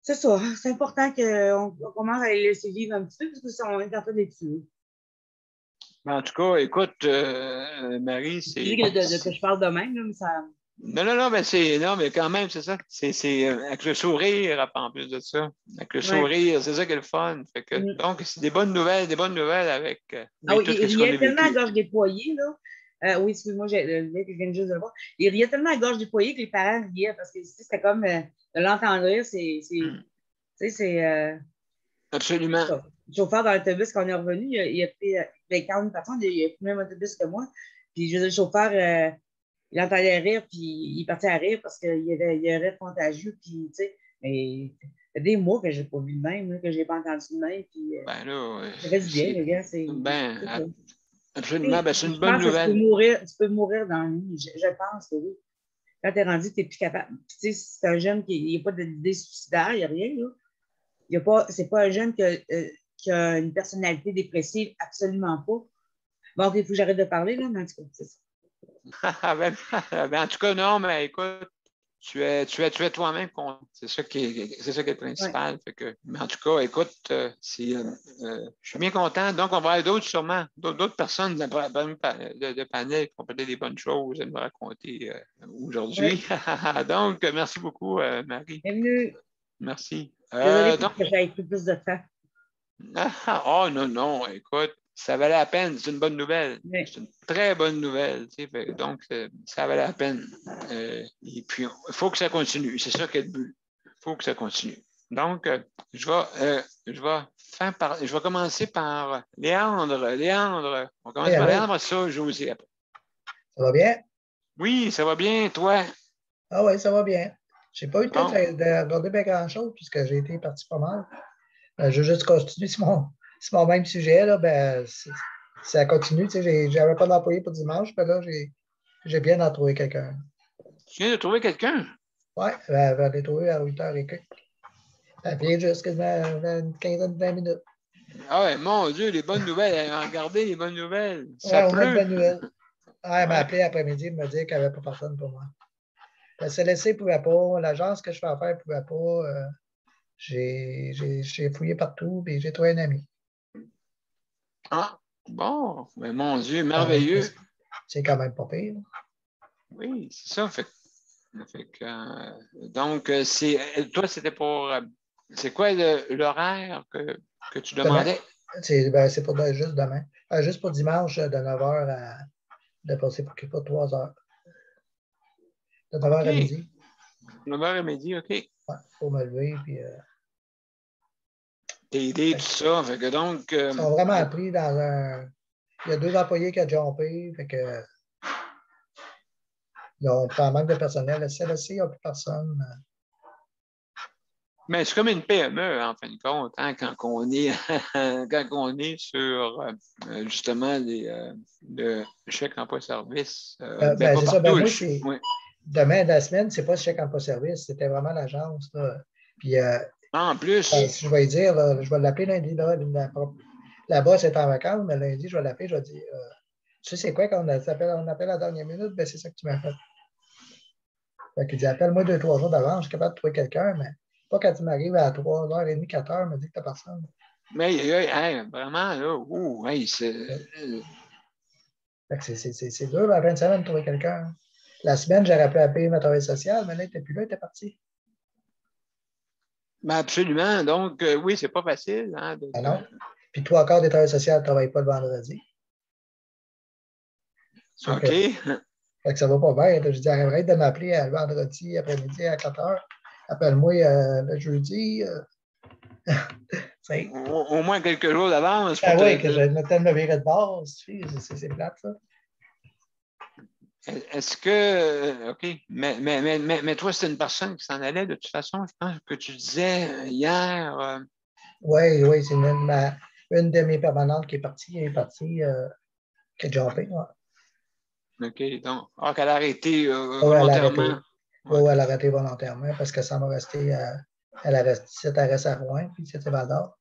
c'est ça. C'est important qu'on commence à les laisser vivre un petit peu parce qu'on est en train de les tuer. en tout cas, écoute, Marie, Je dis que je parle de même, là, mais ça. Non, mais quand même, c'est ça. C'est avec le sourire, en plus de ça. Avec le Ouais. sourire, c'est ça qui est le fun. Fait que, donc, c'est des bonnes nouvelles avec Ah oui, tout il ce qu'on a riait tellement à vécu. gorge déployée, là. Oui, excuse-moi, je viens juste de le voir. Il riait tellement à gorge déployée que les parents riaient parce que c'était comme de l'entendre rire, tu sais, c'est. Absolument. Le chauffeur dans l'autobus, quand on est revenu, il a pris, ben, quand une personne, il a pris le même autobus que moi. Puis, je veux dire, le chauffeur, il entendait rire, puis il partait à rire parce qu'il y a un rire contagieux. Puis, tu sais, mais il y a des mois que je n'ai pas vu de même, là, que je n'ai pas entendu de même. Puis, Ben là, ça fait du bien, le gars. C'est absolument. Ben, c'est une je bonne pense que nouvelle. tu peux mourir dans le lit. Je pense que oui. Quand tu es rendu, tu n'es plus capable. Puis, tu sais, si c'est un jeune qui n'a pas d'idée suicidaire, il n'y a rien, là. C'est pas un jeune qui a une personnalité dépressive, absolument pas. Bon, il faut que j'arrête de parler, là, mais en tout cas, c'est ça. Ben, en tout cas, non, mais écoute, tu es toi-même content. C'est ça qui est le principal. Ouais. Fait que, mais en tout cas, écoute, je suis bien content. Donc, on va avoir d'autres, sûrement, d'autres personnes de panel qui ont peut-être des bonnes choses à nous raconter aujourd'hui. Ouais. Donc, merci beaucoup, Marie. Bienvenue. Merci. Désolée Donc, que j'aille pris plus de temps. oh non, écoute, ça valait la peine. C'est une bonne nouvelle. Ouais. C'est une très bonne nouvelle. Donc, ça valait la peine. Et puis, il faut que ça continue. C'est ça qui est le but. Il faut que ça continue. Donc, je vais commencer par Léandre. Léandre, on va commencer par Léandre, ça, José après. Ça va bien? Oui, ça va bien, toi? Ah oui, ça va bien. Je n'ai pas eu le temps de regarder bien grand-chose puisque j'ai été parti pas mal. Je vais juste continuer sur mon même sujet. Là, ben, ça continue. Tu sais, j'avais pas d'employé pour dimanche, mais là, j'ai bien en trouvé quelqu'un. Tu viens de trouver quelqu'un? Oui, je l'ai trouvé à 8h et quelques. Ça vient jusqu'à une quinzaine de 20 minutes. Ah ouais, mon Dieu, les bonnes nouvelles. Regardez les bonnes nouvelles. Oui, Ça on a de pleut. bonnes nouvelles. Elle m'a appelé après-midi et me dire qu'elle n'avait pas personne pour moi. La CLSC ne pouvait pas, l'agence que je fais affaire ne pouvait pas. J'ai fouillé partout et j'ai trouvé un ami. Ah, bon, mais mon Dieu, merveilleux. C'est quand même pas pire. Oui, c'est ça. Donc, toi, c'était pour. C'est quoi l'horaire que tu demandais? C'est pour juste demain. Juste pour dimanche, de 9h de passer pour 3 heures. De 9h à midi. 9h à midi, OK. Ouais, pour me lever. Puis, t'aider, tout ça. Fait que donc. Ils sont vraiment pris dans un. Il y a 2 employés qui ont jumpé. Fait que. Ils ont un manque de personnel. Le CLSC, il n'y a plus personne. Mais c'est comme une PME, en fin de compte, hein, quand on est sur justement le chèque emploi-service. C'est ça. Ben, moi, oui. Demain, la semaine, c'est pas le chèque emploi-service, c'était vraiment l'agence. Puis, en plus. Je vais dire, je vais l'appeler lundi. La boss est en vacances, mais lundi, je vais l'appeler, je vais dire tu sais, c'est quoi quand on appelle à la dernière minute? Ben, c'est ça que tu m'as fait. Fait qu'il dit appelle-moi 2-3 jours d'avance, je suis capable de trouver quelqu'un, mais pas quand tu m'arrives à 3h30, 4h, me dit que tu n'as personne. Mais vraiment, là, c'est. C'est dur la fin de semaine de trouver quelqu'un. La semaine, j'aurais pu appeler ma travail social, mais là, il n'était plus là, il était parti. Ben absolument. Donc, oui, c'est pas facile. Hein, non. Puis toi, encore, des travailleurs sociaux ne travaillent pas le vendredi. OK. Fait que ça va pas bien. Je dis, arrête de m'appeler le vendredi après-midi à 4 heures. Appelle-moi le jeudi. Au moins quelques jours d'avance. Ah oui, que j'ai le temps de me virer de bord. C'est plate, ça. Est-ce que. OK. Mais toi, c'est une personne qui s'en allait de toute façon. Je pense que tu disais hier. Oui, c'est une de mes permanentes qui est partie. Elle est partie, qui a jumpé. Ouais. OK. Donc, qu'elle a arrêté volontairement. Ouais. Oui, elle a arrêté volontairement parce que ça m'a resté. Elle a resté, reste à Rouen, puis c'était Val d'Or.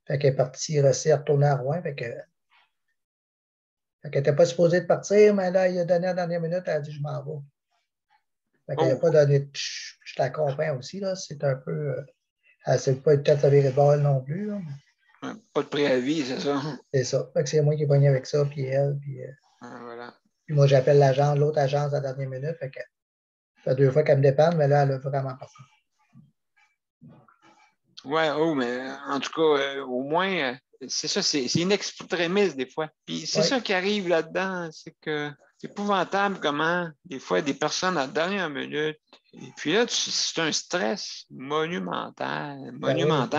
Fait qu'elle est partie, retourner à Rouen. Fait qu'elle n'était pas supposée de partir, mais là, il a donné à la dernière minute, elle a dit je m'en vais. Fait qu'elle n'a pas donné. Je la comprends aussi, là. C'est un peu. Elle ne s'est pas peut-être virer de bord non plus. Là, mais... Pas de préavis, c'est ça? C'est ça. Fait que c'est moi qui ai pogné avec ça, puis elle. Puis, voilà. Puis moi, j'appelle l'autre agence à la dernière minute. Fait que ça fait 2 fois qu'elle me dépanne, mais là, elle a vraiment pas fait. Oui, mais en tout cas, au moins, c'est ça, c'est une extrémiste des fois. Puis c'est ça qui arrive là-dedans, c'est que c'est épouvantable comment, des fois, des personnes à la dernière minute, et puis là, c'est un stress monumental.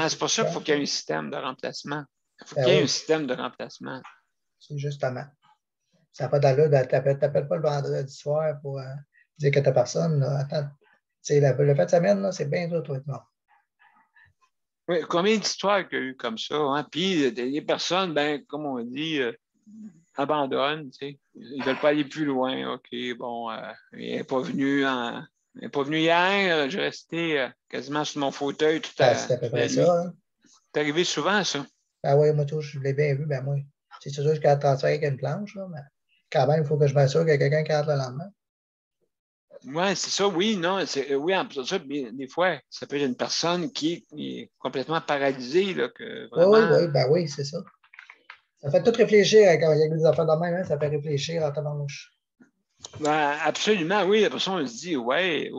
C'est pour ça qu'il faut qu'il y ait un système de remplacement. Il faut qu'il y ait un système de remplacement. C'est justement. Ça n'a pas d'allure, tu n'appelles pas le vendredi soir pour dire que tu n'as personne. Là. Attends, le fait de semaine, c'est bien dur, toi, non. Oui, combien d'histoires qu'il y a eu comme ça? Hein? Puis les personnes, ben, comme on dit, abandonnent. Ils ne veulent pas aller plus loin. OK, bon, il n'est pas venu hier. J'ai resté quasiment sur mon fauteuil tout à C'est à peu près la nuit. ça. Hein? C'est arrivé souvent, ça? Ah oui, moi, je l'ai bien vu, ben moi. C'est sûr que je vais transférer avec une planche, là, mais quand même, il faut que je m'assure qu'il y a quelqu'un qui rentre le lendemain. Oui, c'est ça, oui, non. Oui, en plus de ça, des fois, ça peut être une personne qui est complètement paralysée. Là, que vraiment... Oui, c'est ça. Ça fait tout réfléchir quand il y a des affaires de même, hein, ça fait réfléchir en tabarnouche. Ben, absolument, oui. Après ça, on se dit, ouais,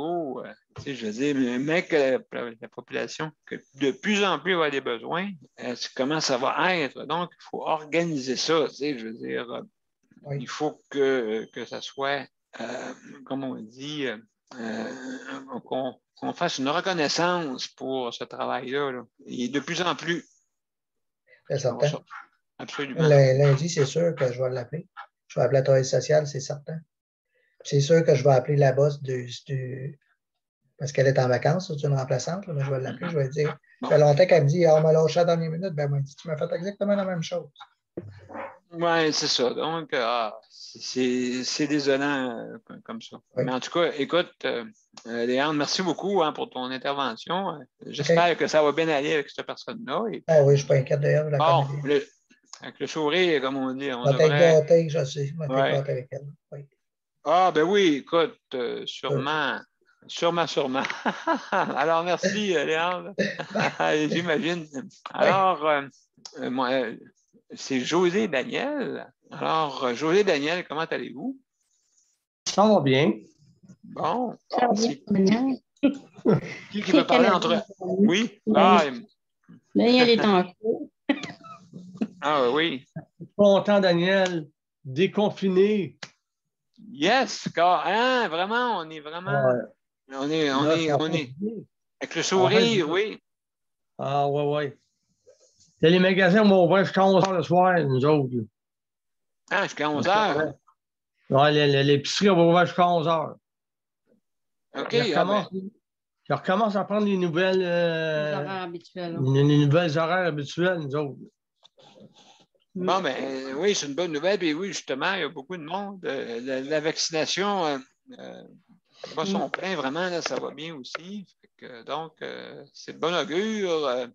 je veux dire, mais que la population, que de plus en plus va avoir des besoins, comment ça va être? Donc, il faut organiser ça, je veux dire, il faut que ça soit, comme on dit, qu'on fasse une reconnaissance pour ce travail-là. Là. Et de plus en plus. C'est certain. Absolument. Lundi, c'est sûr que je vais l'appeler. Je vais appeler la travail sociale, c'est certain. C'est sûr que je vais appeler la boss parce qu'elle est en vacances, c'est une remplaçante, là, mais je vais l'appeler, je vais lui dire. Ça fait longtemps qu'elle me dit on m'a lâché à la dernière minute. Ben, moi, dit, tu m'as fait exactement la même chose. Oui, c'est ça. Donc, c'est désolant comme ça. Oui. Mais en tout cas, écoute, Léandre, merci beaucoup pour ton intervention. J'espère que ça va bien aller avec cette personne-là. Oui, je ne suis pas inquiète de elle, je la connais bien. Avec le sourire, comme on dit, on devrait... gâté, je sais, je vais être gâté avec elle. Oui. Ah, ben oui, écoute, sûrement. Sûrement. Alors, merci, Léandre. J'imagine. Alors, moi, c'est José Daniel. Alors, José Daniel, comment allez-vous? Ça va bien. Bon. Ça va bien. Qui veut parler entre... Oui? Daniel est en cours. Ah oui. Content, Daniel. Déconfiné. Yes, car vraiment, on est vraiment... Ouais. On est avec le sourire, oui. Ah, oui. Les magasins vont ouvrir jusqu'à 11h le soir, nous autres. Ah, jusqu'à 11h? Oui, l'épicerie va ouvrir jusqu'à 11h. OK. Ils recommencent à prendre les nouvelles... les horaires habituels. Les nouvelles horaires habituelles, nous autres. Bon, ben oui, c'est une bonne nouvelle. Puis oui, justement, il y a beaucoup de monde. La vaccination va son plein, vraiment, là, ça va bien aussi. Donc, c'est de bon augure.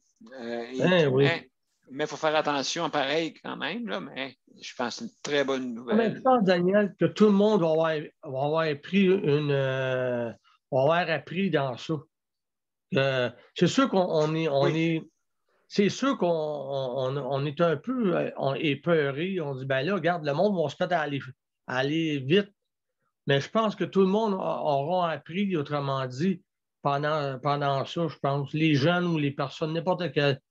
Mais il faut faire attention, pareil, quand même. Là, mais je pense que c'est une très bonne nouvelle. Je pense, Daniel, que tout le monde va avoir appris dans ça. C'est sûr qu'on est... C'est sûr qu'on est un peu épeuré. On dit, ben là, regarde, le monde va se mettre à aller vite. Mais je pense que tout le monde aura appris, autrement dit, pendant ça, je pense. Les jeunes ou les personnes, n'importe quel.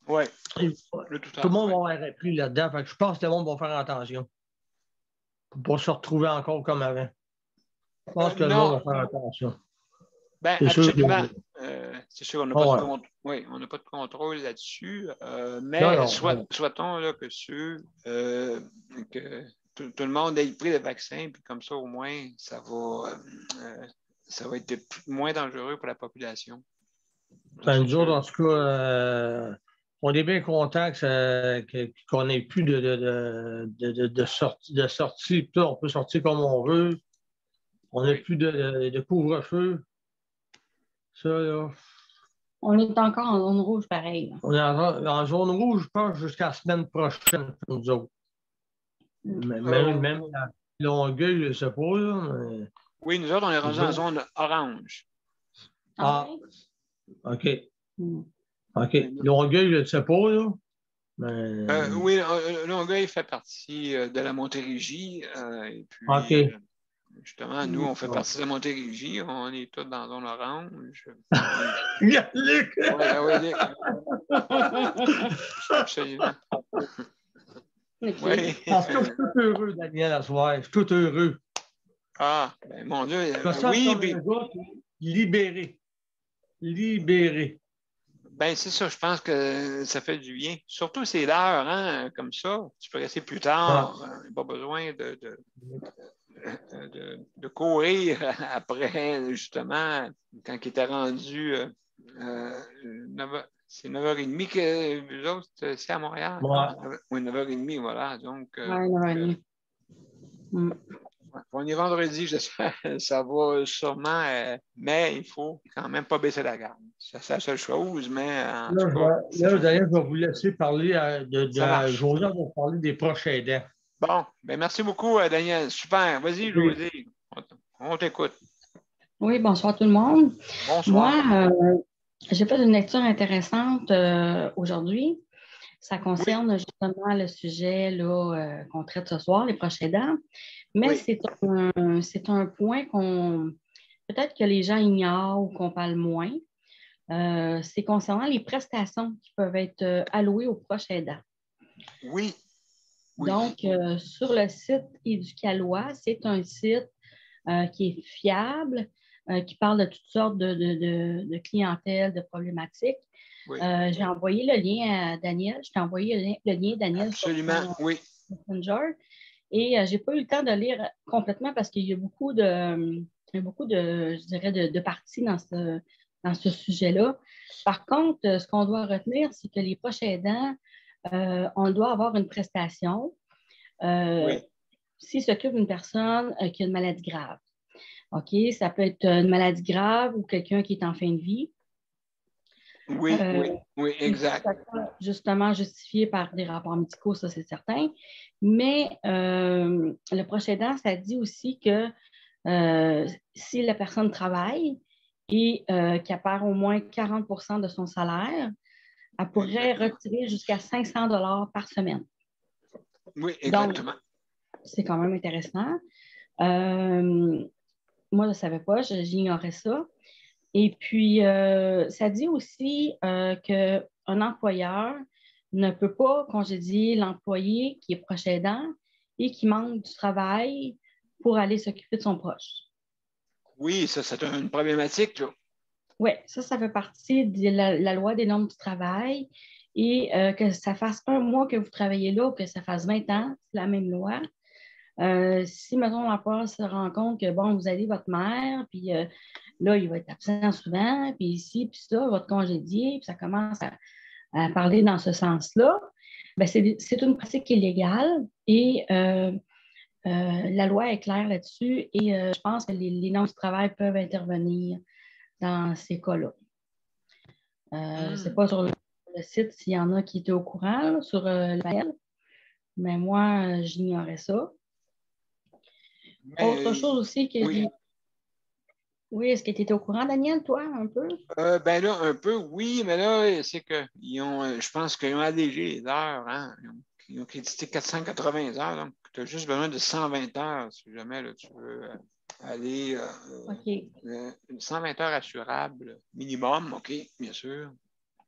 Oui. Tout le monde va avoir appris là-dedans. Fait que je pense que le monde va faire attention. Pour ne pas se retrouver encore comme avant. Je pense que le non. monde va faire attention. Ben, C'est sûr absolument. que- C'est sûr, on n'a Ah pas, ouais. de oui, on n'a pas de contrôle là-dessus. Non, Mais non. souhaitons là, que tout le monde ait pris le vaccin, puis comme ça, au moins, ça va être moins dangereux pour la population. Ben, nous autres, en tout cas, on est bien contents qu'on n'ait plus de sortie. On peut sortir comme on veut. On n'a plus de couvre-feu. Ça, là. On est encore en zone rouge pareil. On est en zone rouge, je pense, jusqu'à la semaine prochaine pour nous autres. Même la Longueuil, je ne sais pas. Là, mais... Oui, nous autres, on est rendu en zone orange. Ah, OK. OK. Longueuil, je ne sais pas. Là, mais... Oui, Longueuil fait partie de la Montérégie. Et puis, OK. Justement, nous, on fait partie de la Montérégie. On est tous dans la zone orange. Luc! Oui, Luc. Absolument. Okay. Oui. Parce que je suis tout heureux, Daniel, à soir. Je suis tout heureux. Ah, ben, mon Dieu. Oui, mais... Libéré. Libéré. Ben, c'est ça. Je pense que ça fait du bien. Surtout, c'est l'heure, hein, comme ça. Tu peux rester plus tard. Pas besoin de courir après, justement, quand il était rendu 9h, c'est 9h30 que vous autres, c'est à Montréal. Ouais. Oui, 9h30, voilà. Donc, 9h30. On est vendredi, j'espère. Ça va sûrement, mais il faut quand même pas baisser la garde. C'est la seule chose, mais en tout cas. Daniel, je vais vous laisser parler José va vous parler des prochains aidants. Bon, ben merci beaucoup, Daniel. Super. Vas-y, José. On t'écoute. Oui, bonsoir tout le monde. Bonsoir. Moi, j'ai fait une lecture intéressante aujourd'hui. Ça concerne justement le sujet là, qu'on traite ce soir, les proches aidants. Mais c'est un point peut-être que les gens ignorent ou qu'on parle moins. C'est concernant les prestations qui peuvent être allouées aux proches aidants. Oui. Donc, sur le site Éducalois, c'est un site qui est fiable, qui parle de toutes sortes de clientèle, de problématiques. Oui. J'ai envoyé le lien à Daniel. Je t'ai envoyé le lien, Daniel. Absolument, sur Messenger. Et je n'ai pas eu le temps de lire complètement parce qu'il y a beaucoup je dirais, de parties dans ce sujet-là. Par contre, ce qu'on doit retenir, c'est que les proches aidants, on doit avoir une prestation s'il s'occupe d'une personne qui a une maladie grave. OK? Ça peut être une maladie grave ou quelqu'un qui est en fin de vie. Oui, exact. Justement justifié par des rapports médicaux, ça c'est certain. Mais le proche aidant, ça dit aussi que si la personne travaille et qu'elle perd au moins 40 % de son salaire, elle pourrait retirer jusqu'à 500 $ par semaine. Oui, exactement. Donc, c'est quand même intéressant. Moi, je ne savais pas, j'ignorais ça. Et puis, ça dit aussi qu'un employeur ne peut pas congédier l'employé qui est proche aidant et qui manque du travail pour aller s'occuper de son proche. Oui, ça, c'est une problématique, là. Oui, ça fait partie de la loi des normes du travail. Et que ça fasse 1 mois que vous travaillez là ou que ça fasse 20 ans, c'est la même loi. Si, mettons, l'employeur se rend compte que, bon, vous avez votre mère, puis là, il va être absent souvent, puis ici, puis ça, votre congédier, puis ça commence à parler dans ce sens-là, bien, c'est une pratique illégale et la loi est claire là-dessus et je pense que les normes du travail peuvent intervenir dans ces cas-là. Je ne sais pas sur le site s'il y en a qui étaient au courant là, sur le mail, mais moi, j'ignorais ça. Autre chose aussi que oui, est-ce que tu étais au courant, Daniel, toi, un peu? Ben là, un peu, oui, mais là, c'est que je pense qu'ils ont allégé les heures, hein? Ils ont crédité 480 heures, donc tu as juste besoin de 120 heures si jamais là, tu veux aller 120 heures assurables minimum, OK, bien sûr,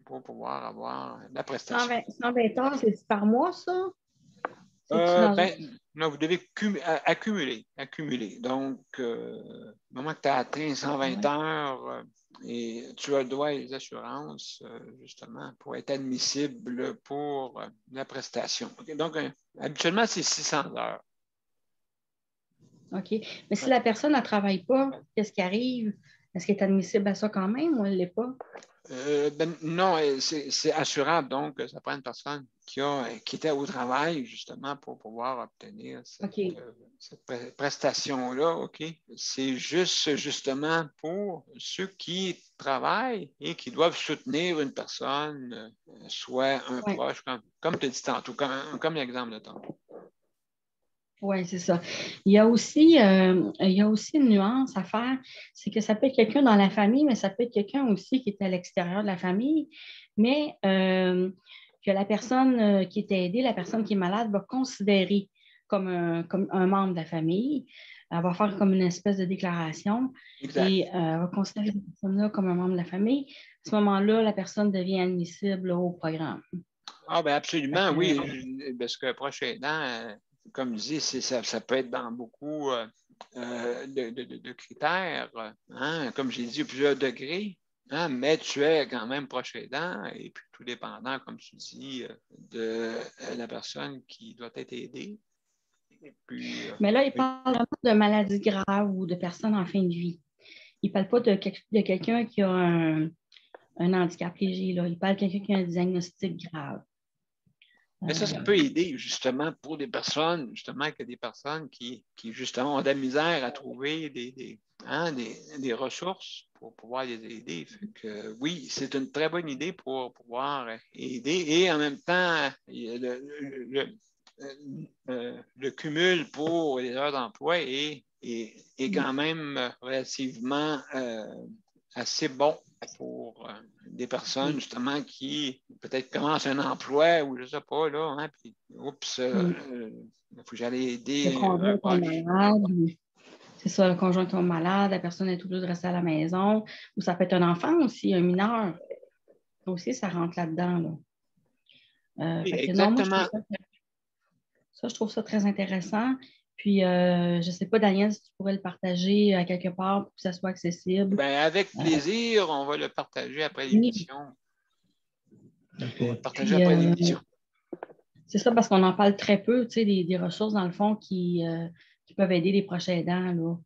pour pouvoir avoir la prestation. 120 heures, c'est par mois, ça? là, vous devez accumuler. Donc, au moment que tu as atteint 120 heures et tu as le droit à les assurances, justement, pour être admissible pour la prestation. Okay? Donc, habituellement, c'est 600 heures. OK. Mais si la personne ne travaille pas, qu'est-ce qui arrive? Est-ce qu'elle est admissible à ça quand même ou elle ne l'est pas? Non, c'est assurable. Donc, ça prend une personne qui était au travail, justement, pour pouvoir obtenir cette prestation-là. OK? C'est juste, justement, pour ceux qui travaillent et qui doivent soutenir une personne, soit un proche, comme tu as dit tantôt, comme l'exemple de tantôt. Oui, c'est ça. Il y a aussi une nuance à faire, c'est que ça peut être quelqu'un dans la famille, mais ça peut être quelqu'un aussi qui est à l'extérieur de la famille, mais que la personne qui est aidée, la personne qui est malade, va considérer comme un membre de la famille. Elle va faire comme une espèce de déclaration et va considérer cette personne-là comme un membre de la famille. À ce moment-là, la personne devient admissible au programme. Ah, bien absolument, oui, parce que proche aidant, comme je dis, ça peut être dans beaucoup de critères, hein, comme j'ai dit, plusieurs degrés, hein, mais tu es quand même proche aidant et puis tout dépendant, comme tu dis, de la personne qui doit être aidée. Et puis, mais là, il parle vraiment de maladies graves ou de personnes en fin de vie. Il ne parle pas de quelqu'un qui a un handicap léger. Là. Il parle de quelqu'un qui a un diagnostic grave. Mais ça peut aider justement pour des personnes, justement, que des personnes qui justement ont de la misère à trouver des ressources pour pouvoir les aider. Fait que, oui, c'est une très bonne idée pour pouvoir aider et en même temps, le cumul pour les heures d'emploi est quand même relativement assez bon pour des personnes, justement, qui peut-être commencent un emploi ou je ne sais pas, là, hein, puis, oups, il faut que j'aille aider. Le conjoint tombe malade. C'est ça, le conjoint tombe malade, la personne est obligée de rester à la maison. Ou ça peut être un enfant aussi, un mineur. Ça aussi, ça rentre là-dedans. Là. Exactement. Je trouve ça très intéressant. Puis, je ne sais pas, Daniel, si tu pourrais le partager à quelque part pour que ça soit accessible. Ben, avec plaisir, on va le partager après l'émission. On va le partager après l'émission. C'est ça, parce qu'on en parle très peu, tu sais, des ressources, dans le fond, qui peuvent aider les proches aidants. Là.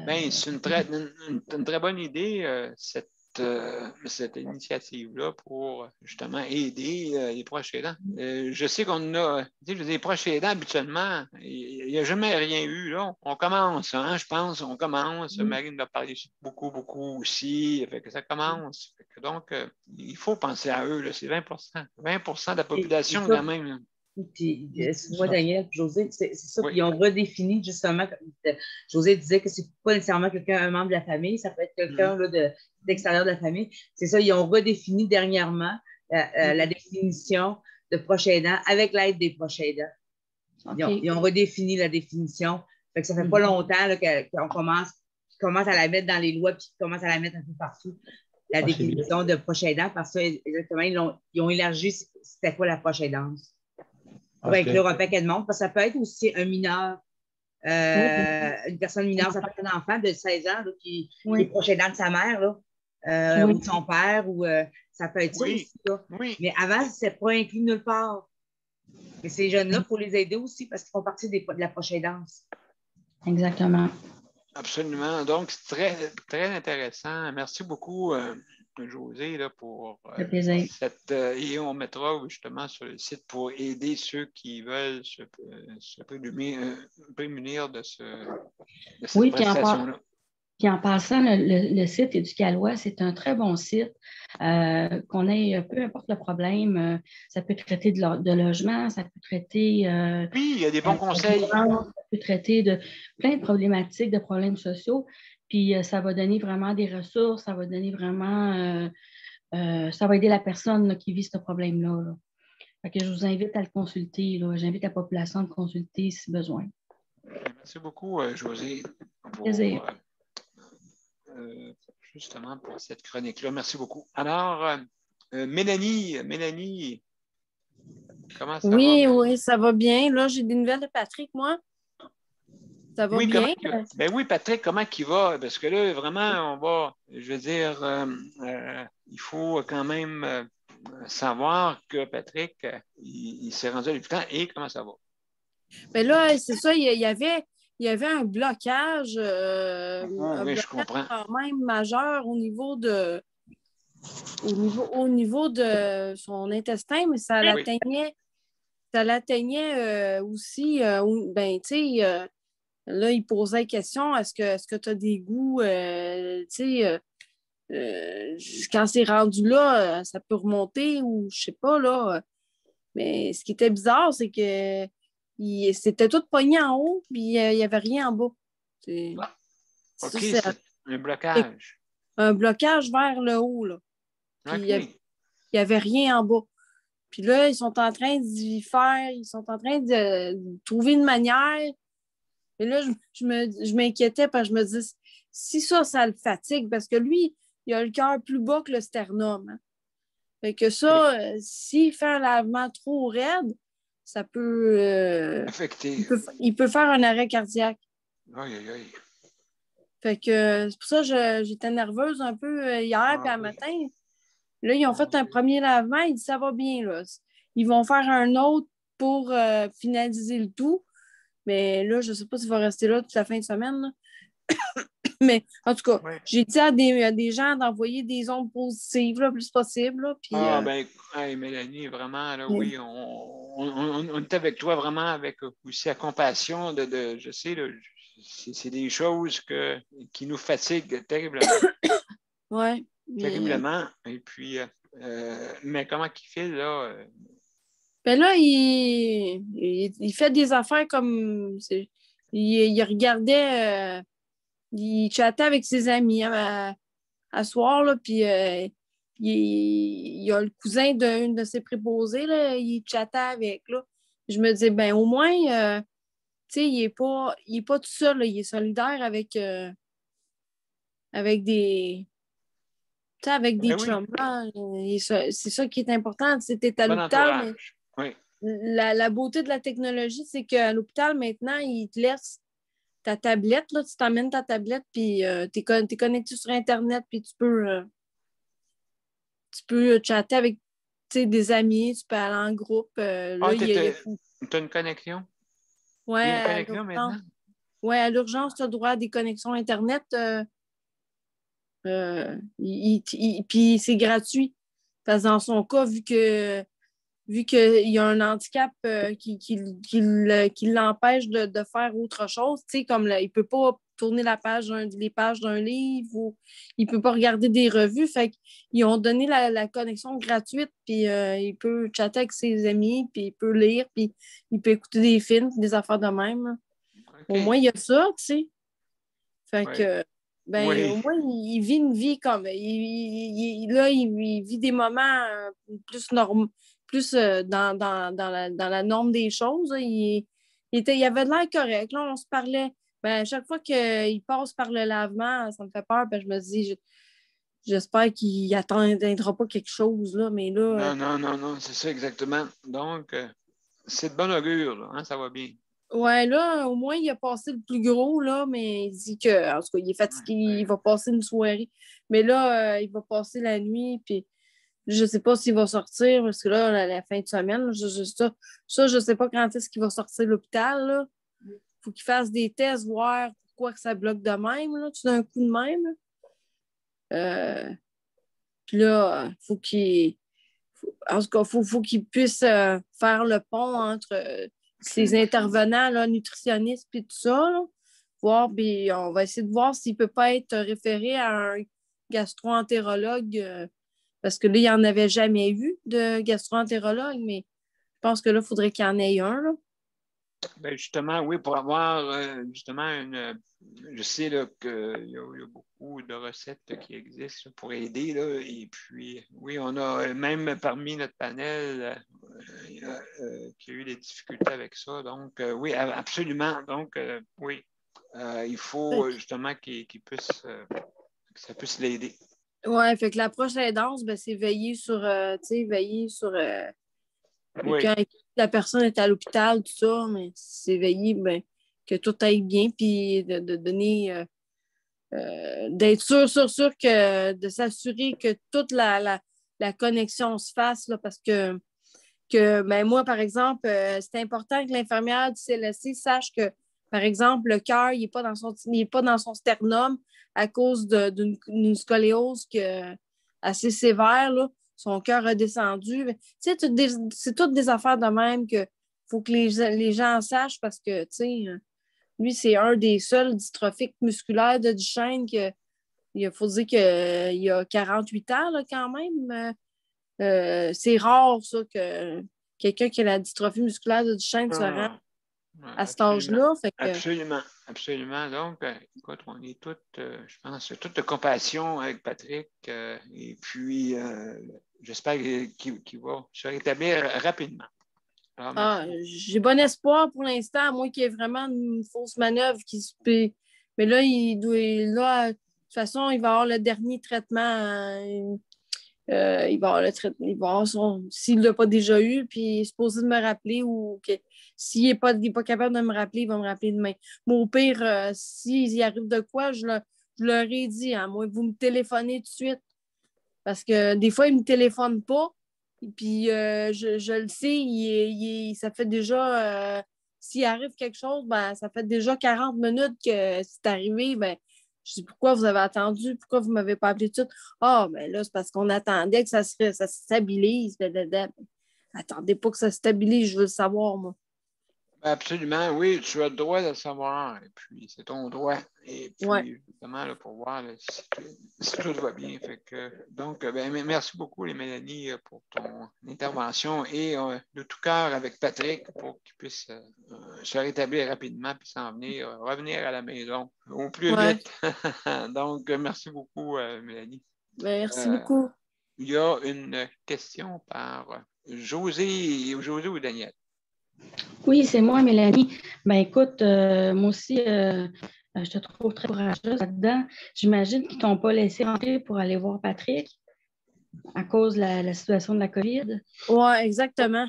Ben, c'est une très bonne idée, cette initiative-là pour justement aider les proches aidants. Je sais qu'on a, les proches aidants, habituellement, il n'y a jamais rien eu. Là. On commence, hein, je pense, on commence. Marine va parler beaucoup, beaucoup aussi. Fait que ça commence. Fait que donc, il faut penser à eux. C'est 20%. 20% de la population, quand même. Là. Puis, moi, Daniel, José, c'est ça qu'ils ont redéfini justement. José disait que c'est pas nécessairement un membre de la famille, ça peut être quelqu'un d'extérieur de la famille. C'est ça, ils ont redéfini dernièrement la définition de proche aidant avec l'aide des proches aidants. Ils ont redéfini la définition. Fait que ça fait pas longtemps qu'on commence à la mettre dans les lois puis qu'ils commencent à la mettre un peu partout. La définition de proche aidant, parce que exactement, ils ont élargi c'était quoi la proche aidance. Pour inclure un paquet de monde, parce que ça peut être aussi un mineur, une personne mineure, ça peut être un enfant de 16 ans là, qui est proche aidant de sa mère là, ou de son père, ou ça peut être ça aussi. Là. Mais avant, ce n'était pas inclus nulle part. Mais ces jeunes-là, il faut les aider aussi parce qu'ils font partie de la proche aidance. Exactement. Absolument. Donc, c'est très, très intéressant. Merci beaucoup. José, là, pour cette. Et on mettra justement sur le site pour aider ceux qui veulent se prémunir de cette prestation-là. Puis en passant, le site Éducalois, c'est un très bon site. Qu'on ait, peu importe le problème, ça peut traiter de logement, ça peut traiter. Oui, il y a des bons conseils. Ça peut traiter de plein de problématiques, de problèmes sociaux. Puis ça va donner vraiment des ressources, ça va donner vraiment. Ça va aider la personne là, qui vit ce problème-là. Là. Fait que je vous invite à le consulter. J'invite la population à le consulter si besoin. Merci beaucoup, José. Plaisir. Justement pour cette chronique-là. Merci beaucoup. Alors, Mélanie, Comment ça va? Oui, ça va bien. Là, j'ai des nouvelles de Patrick, moi. Ça va Oui, bien. Ben oui, Patrick, comment il va? Parce que là, vraiment, on va, je veux dire, il faut quand même savoir que Patrick, il s'est rendu à l'hôpital et comment ça va? Mais là, c'est ça, il y avait un blocage, Oui, je comprends. quand même majeur au niveau de son intestin, mais ça l'atteignait aussi, ben, tu sais, là, il posait la question, est-ce que tu as des goûts, tu sais, quand c'est rendu là, ça peut remonter ou je sais pas, là. Mais ce qui était bizarre, c'est que c'était tout pogné en haut, puis il n'y avait rien en bas. C'est OK, ça, c'est un blocage. un blocage vers le haut, là. Puis OK. il n'y avait rien en bas. Puis là, ils sont en train d'y faire, ils sont en train de trouver une manière. Et là, je m'inquiétais parce que je me dis, si ça le fatigue, parce que lui, il a le cœur plus bas que le sternum. Hein. Fait que ça, s'il fait un lavement trop raide, ça peut... Affecté. il peut faire un arrêt cardiaque. Aïe, aïe, aïe. Fait que c'est pour ça que j'étais nerveuse un peu hier puis un matin. Là, ils ont fait un premier lavement. Ils disent ça va bien. Là. Ils vont faire un autre pour finaliser le tout. Mais là, je ne sais pas s'il va rester là toute la fin de semaine. Là. Mais en tout cas, j'ai dit à des gens d'envoyer des ondes positives le plus possible. Là, puis, ben, hey, Mélanie, vraiment, là, oui, on est avec toi vraiment avec aussi la compassion je sais, là, c'est des choses qui nous fatiguent terriblement. Oui. Terriblement. Et puis, mais comment qu'il fait, là? Ben là, il fait des affaires comme... Il regardait... il chattait avec ses amis à soir, là, puis il y a le cousin d'une de ses préposés, là, il chattait avec, là. Je me disais, ben au moins, tu sais, il est pas tout seul, là, il est solidaire avec des... Tu sais, avec des chums, là. C'est ça qui est important. Tu sais, t'es à l'hôpital, mais la beauté de la technologie, c'est qu'à l'hôpital, maintenant, ils te laissent ta tablette, là, tu t'emmènes ta tablette, puis t'es connecté sur Internet, puis tu peux chatter avec des amis, tu peux aller en groupe. tu as une connexion? Oui, il y a une connexion maintenant? Oui, à l'urgence, tu as droit à des connexions Internet. Puis c'est gratuit. Parce que dans son cas, vu qu'il y a un handicap qui l'empêche de faire autre chose, tu sais, comme il ne peut pas tourner les pages d'un livre ou il ne peut pas regarder des revues. Fait qu'ils ont donné la connexion gratuite, puis il peut chatter avec ses amis, puis il peut lire, puis il peut écouter des films, des affaires de même. Okay. Au moins, il y a ça, tu sais. Fait que, au moins, il vit une vie comme... il vit des moments plus normaux, plus dans la norme des choses. Il avait de l'air correct. Là, on se parlait. Ben, à chaque fois qu'il passe par le lavement, ça me fait peur. Ben, je me dis, j'espère qu'il n'atteindra pas quelque chose. Là, mais là, non, c'est ça exactement. Donc, c'est de bonne augure. Là, hein, ça va bien. Ouais, là, au moins, il a passé le plus gros, là, mais il dit que, en tout cas, il est fatigué, il va passer une soirée. Mais là, il va passer la nuit, puis je sais pas s'il va sortir, parce que là, la fin de semaine, je sais pas quand est-ce qu'il va sortir de l'hôpital, là. Faut qu'il fasse des tests, voir pourquoi que ça bloque de même, là, tout d'un coup de même. Puis là, en tout cas, faut qu'il puisse faire le pont entre ces intervenants, là, nutritionnistes et tout ça. Là. On va essayer de voir s'il ne peut pas être référé à un gastro-entérologue parce que là, il n'y en avait jamais eu de gastro-entérologue, mais je pense que là, il faudrait qu'il y en ait un. Là. Ben justement, oui, pour avoir justement je sais qu'il y a beaucoup de recettes qui existent pour aider. Là, et puis, oui, on a même parmi notre panel qui a eu des difficultés avec ça. Donc, oui, absolument. Donc, oui, il faut justement que ça puisse l'aider. Oui, fait que l'approche aidance, ben, c'est veiller sur, la personne est à l'hôpital, tout ça, mais c'est veiller ben, que tout aille bien, puis de donner, d'être sûr que de s'assurer que toute la connexion se fasse, là, parce que ben, moi, par exemple, c'est important que l'infirmière du CLSC sache que, par exemple, le cœur, il n'est pas dans son sternum à cause d'une scoliose assez sévère, là. Son cœur a descendu. Tu sais, c'est toutes des affaires de même que faut que les gens sachent parce que, tu sais, lui, c'est un des seuls dystrophiques musculaires de Duchenne il faut dire qu'il a 48 ans là, quand même. C'est rare, ça, que quelqu'un qui a la dystrophie musculaire de Duchenne se rend à cet âge-là. Absolument. Donc, écoute, on est tous, je pense, toutes de compassion avec Patrick. Et puis, j'espère qu'il va se rétablir rapidement. Alors, j'ai bon espoir pour l'instant, à moins qu'il y ait vraiment une fausse manœuvre qui se peut. Mais là, de toute façon, il va avoir le dernier traitement. Il va avoir s'il ne l'a pas déjà eu, puis il est supposé de me rappeler ou que s'il n'est pas capable de me rappeler, il va me rappeler demain. Mais au pire, s'il y arrive de quoi, je leur ai dit, hein, moi, vous me téléphonez tout de suite. Parce que des fois, ils ne me téléphonent pas. Et puis, je le sais, ça fait déjà, s'il arrive quelque chose, ben, ça fait déjà 40 minutes que c'est arrivé. Ben, je dis, pourquoi vous avez attendu? Pourquoi vous ne m'avez pas appelé tout de suite? Ah, ben là, c'est parce qu'on attendait que ça se stabilise. Attendez pas que ça se stabilise, je veux le savoir, moi. absolument, oui, tu as le droit de le savoir. Et puis, c'est ton droit. Et puis, justement, là, pour voir là, si tout va bien. Donc, ben, merci beaucoup, les Mélanie, pour ton intervention et de tout cœur avec Patrick pour qu'il puisse se rétablir rapidement puis s'en venir, revenir à la maison au plus vite. Donc, merci beaucoup, Mélanie. Merci beaucoup. Il y a une question par José ou Daniel. Oui, c'est moi, Mélanie. Ben écoute, moi aussi, je te trouve très courageuse là-dedans. J'imagine qu'ils ne t'ont pas laissé rentrer pour aller voir Patrick à cause de la situation de la COVID. Oui, exactement.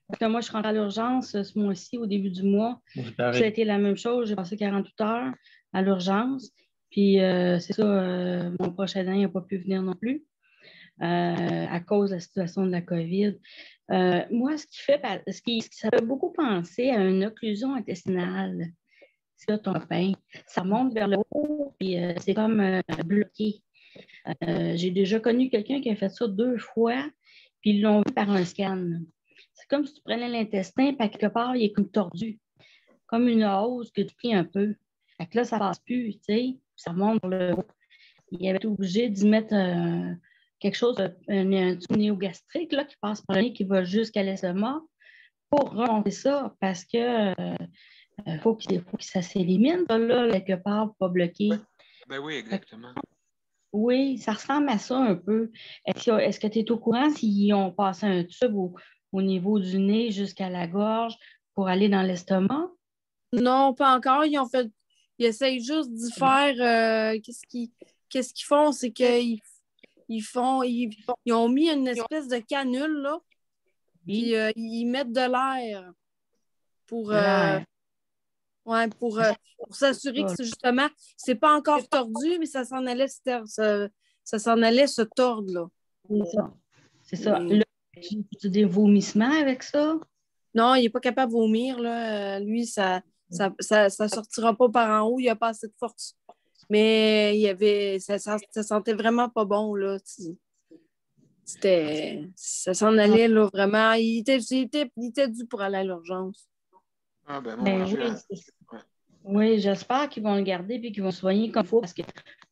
Parce que moi, je suis rentrée à l'urgence ce mois-ci, au début du mois. Ça a été la même chose. J'ai passé 48 heures à l'urgence. Puis, c'est ça, mon proche aidant n'a pas pu venir non plus à cause de la situation de la COVID. Moi, ce ça fait beaucoup penser à une occlusion intestinale. C'est là ton pain. Ça monte vers le haut, puis c'est comme bloqué. J'ai déjà connu quelqu'un qui a fait ça 2 fois, puis ils l'ont vu par un scan. C'est comme si tu prenais l'intestin, puis à quelque part, il est comme tordu, comme une hausse que tu plies un peu. Fait que là, ça ne passe plus, tu sais, ça monte vers le haut. Il avait été obligé d'y mettre quelque chose, un tube néogastrique là, qui passe par le nez, qui va jusqu'à l'estomac pour remonter ça, parce que faut que ça s'élimine, là, quelque part, pour ne pas bloquer. Ben oui, exactement. Oui, ça ressemble à ça un peu. Est-ce que tu es au courant s'ils ont passé un tube au niveau du nez jusqu'à la gorge pour aller dans l'estomac? Non, pas encore. Ils essayent juste d'y faire. Qu'est-ce qu'ils font? C'est qu'ils ils ont mis une espèce de canule, là. Puis ils mettent de l'air pour s'assurer que justement, c'est pas encore tordu, mais ça s'en allait se tordre, là. C'est ça. Là, tu as des vomissements avec ça? Non, il n'est pas capable de vomir, là. Lui, ça sortira pas par en haut, il n'a pas assez de force. Mais ça sentait vraiment pas bon, là. Ça s'en allait, là, vraiment. Il était dû pour aller à l'urgence. Ah, ben, mon Dieu. Oui, j'espère qu'ils vont le garder et qu'ils vont le soigner comme il faut parce que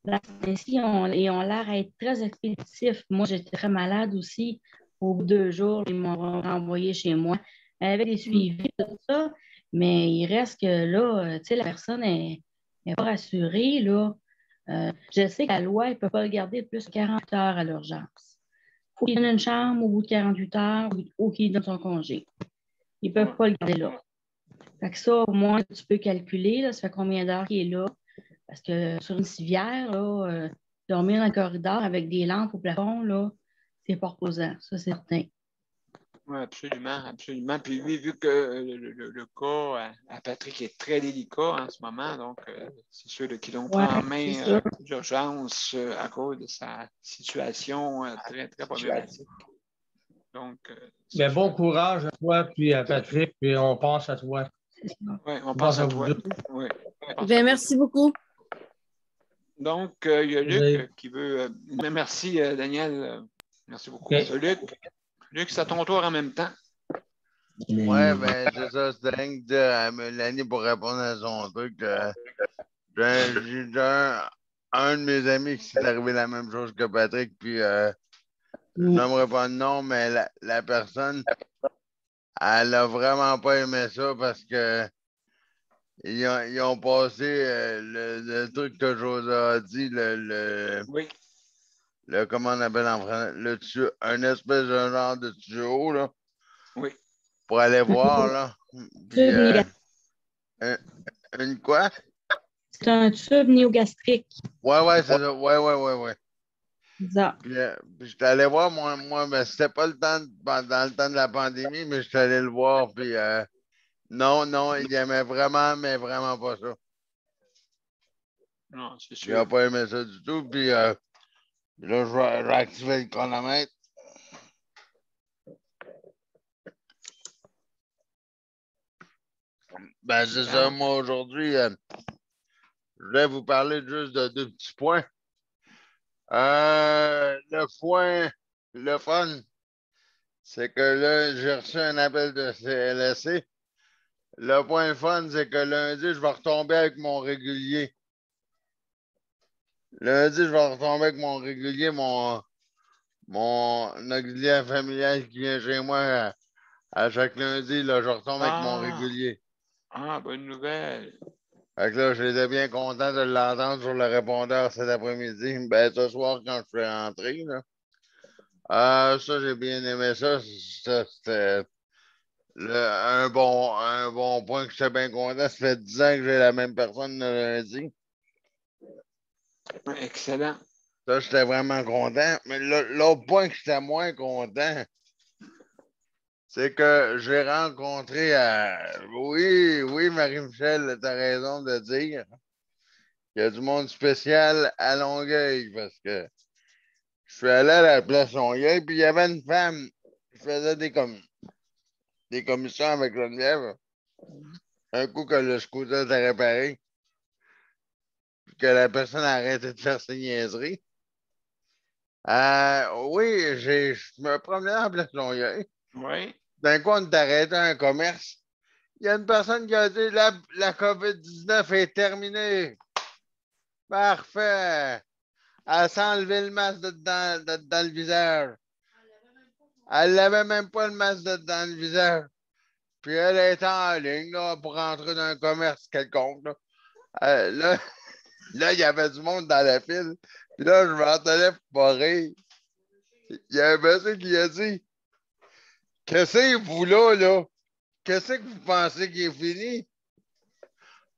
là, ici, ils ont l'air à être très expéditifs. Moi, j'étais très malade aussi. Au bout de 2 jours, ils m'ont renvoyé chez moi avec des suivis, tout ça. Mais il reste que là, tu sais, la personne n'est pas rassurée, là. Je sais que la loi, elle ne peut pas le garder plus de 40 heures à l'urgence. Il faut qu'il donne une chambre au bout de 48 heures ou qu'il donne son congé. Ils ne peuvent pas le garder là. Fait que ça, au moins, tu peux calculer, là, ça fait combien d'heures qu'il est là. Parce que sur une civière, là, dormir dans le corridor avec des lampes au plafond, là, c'est pas reposant, ça c'est certain. Oui, absolument, absolument. Puis lui, vu que le cas à Patrick est très délicat en ce moment, donc c'est sûr qu'il l'ont pris en main d'urgence à cause de sa situation très, très problématique. Donc, mais bon courage à toi, puis à Patrick, puis on pense à toi. Oui, on pense à toi. Oui, Ben, merci beaucoup. Donc, il y a Luc qui veut. Merci, Daniel. Merci beaucoup. Okay. Luc, c'est à ton tour en même temps. Ouais, ben, c'est ça, c'était rien que dire à Mélanie pour répondre à son truc. J'ai un de mes amis qui s'est arrivé la même chose que Patrick, puis je n'aimerais pas le nom, mais la personne, elle a vraiment pas aimé ça parce que ils ont passé le truc que José a dit, Oui. comment on appelle en français, un espèce de genre de tuyau, là. Oui. Pour aller voir, là. Puis, une quoi? C'est un tube néogastrique. Ouais, c'est ça. Ouais. Ça. Puis, j'étais allé voir, moi mais c'était pas le temps, dans le temps de la pandémie, mais j'étais allé le voir, puis non, il aimait vraiment, mais vraiment pas ça. Non, c'est sûr. Il a pas aimé ça du tout, puis là, je vais activer le chronomètre. Ben, c'est ça, moi, aujourd'hui, je voulais vous parler juste de deux petits points. Le fun, c'est que là, j'ai reçu un appel de CLSC. Le point fun, c'est que lundi, je vais retomber avec mon régulier. Lundi, je vais retomber avec mon régulier, mon auxiliaire familial qui vient chez moi à chaque lundi. Là, je retombe avec mon régulier. Ah, bonne nouvelle. Fait que là, j'étais bien content de l'entendre sur le répondeur cet après-midi. Ben, ce soir, quand je suis rentré, là. Ça, j'ai bien aimé ça. Ça, c'était un bon point que j'étais bien content. Ça fait 10 ans que j'ai la même personne le lundi. Excellent. Ça, j'étais vraiment content. Mais l'autre point que j'étais moins content, c'est que j'ai rencontré oui, Marie-Michel, tu as raison de dire qu'il y a du monde spécial à Longueuil parce que je suis allé à la place Longueuil, puis il y avait une femme qui faisait des commissions avec Geneviève. Un coup que le scooter était réparé, puis que la personne a arrêté de faire ses niaiseries. Oui, je me promenais en place Longueuil. Oui. D'un coup, on est arrêté un commerce. Il y a une personne qui a dit la COVID-19 est terminée. Parfait. Elle s'est enlevé le masque dans le visage. Elle n'avait même pas le masque dans le visage. Puis elle était en ligne là, pour rentrer dans un commerce quelconque. Là, il y avait du monde dans la file. Puis là, je m'entendais pas rire. Il y a un monsieur qui a dit qu'est-ce que vous là? Qu'est-ce que vous pensez qu'il est fini?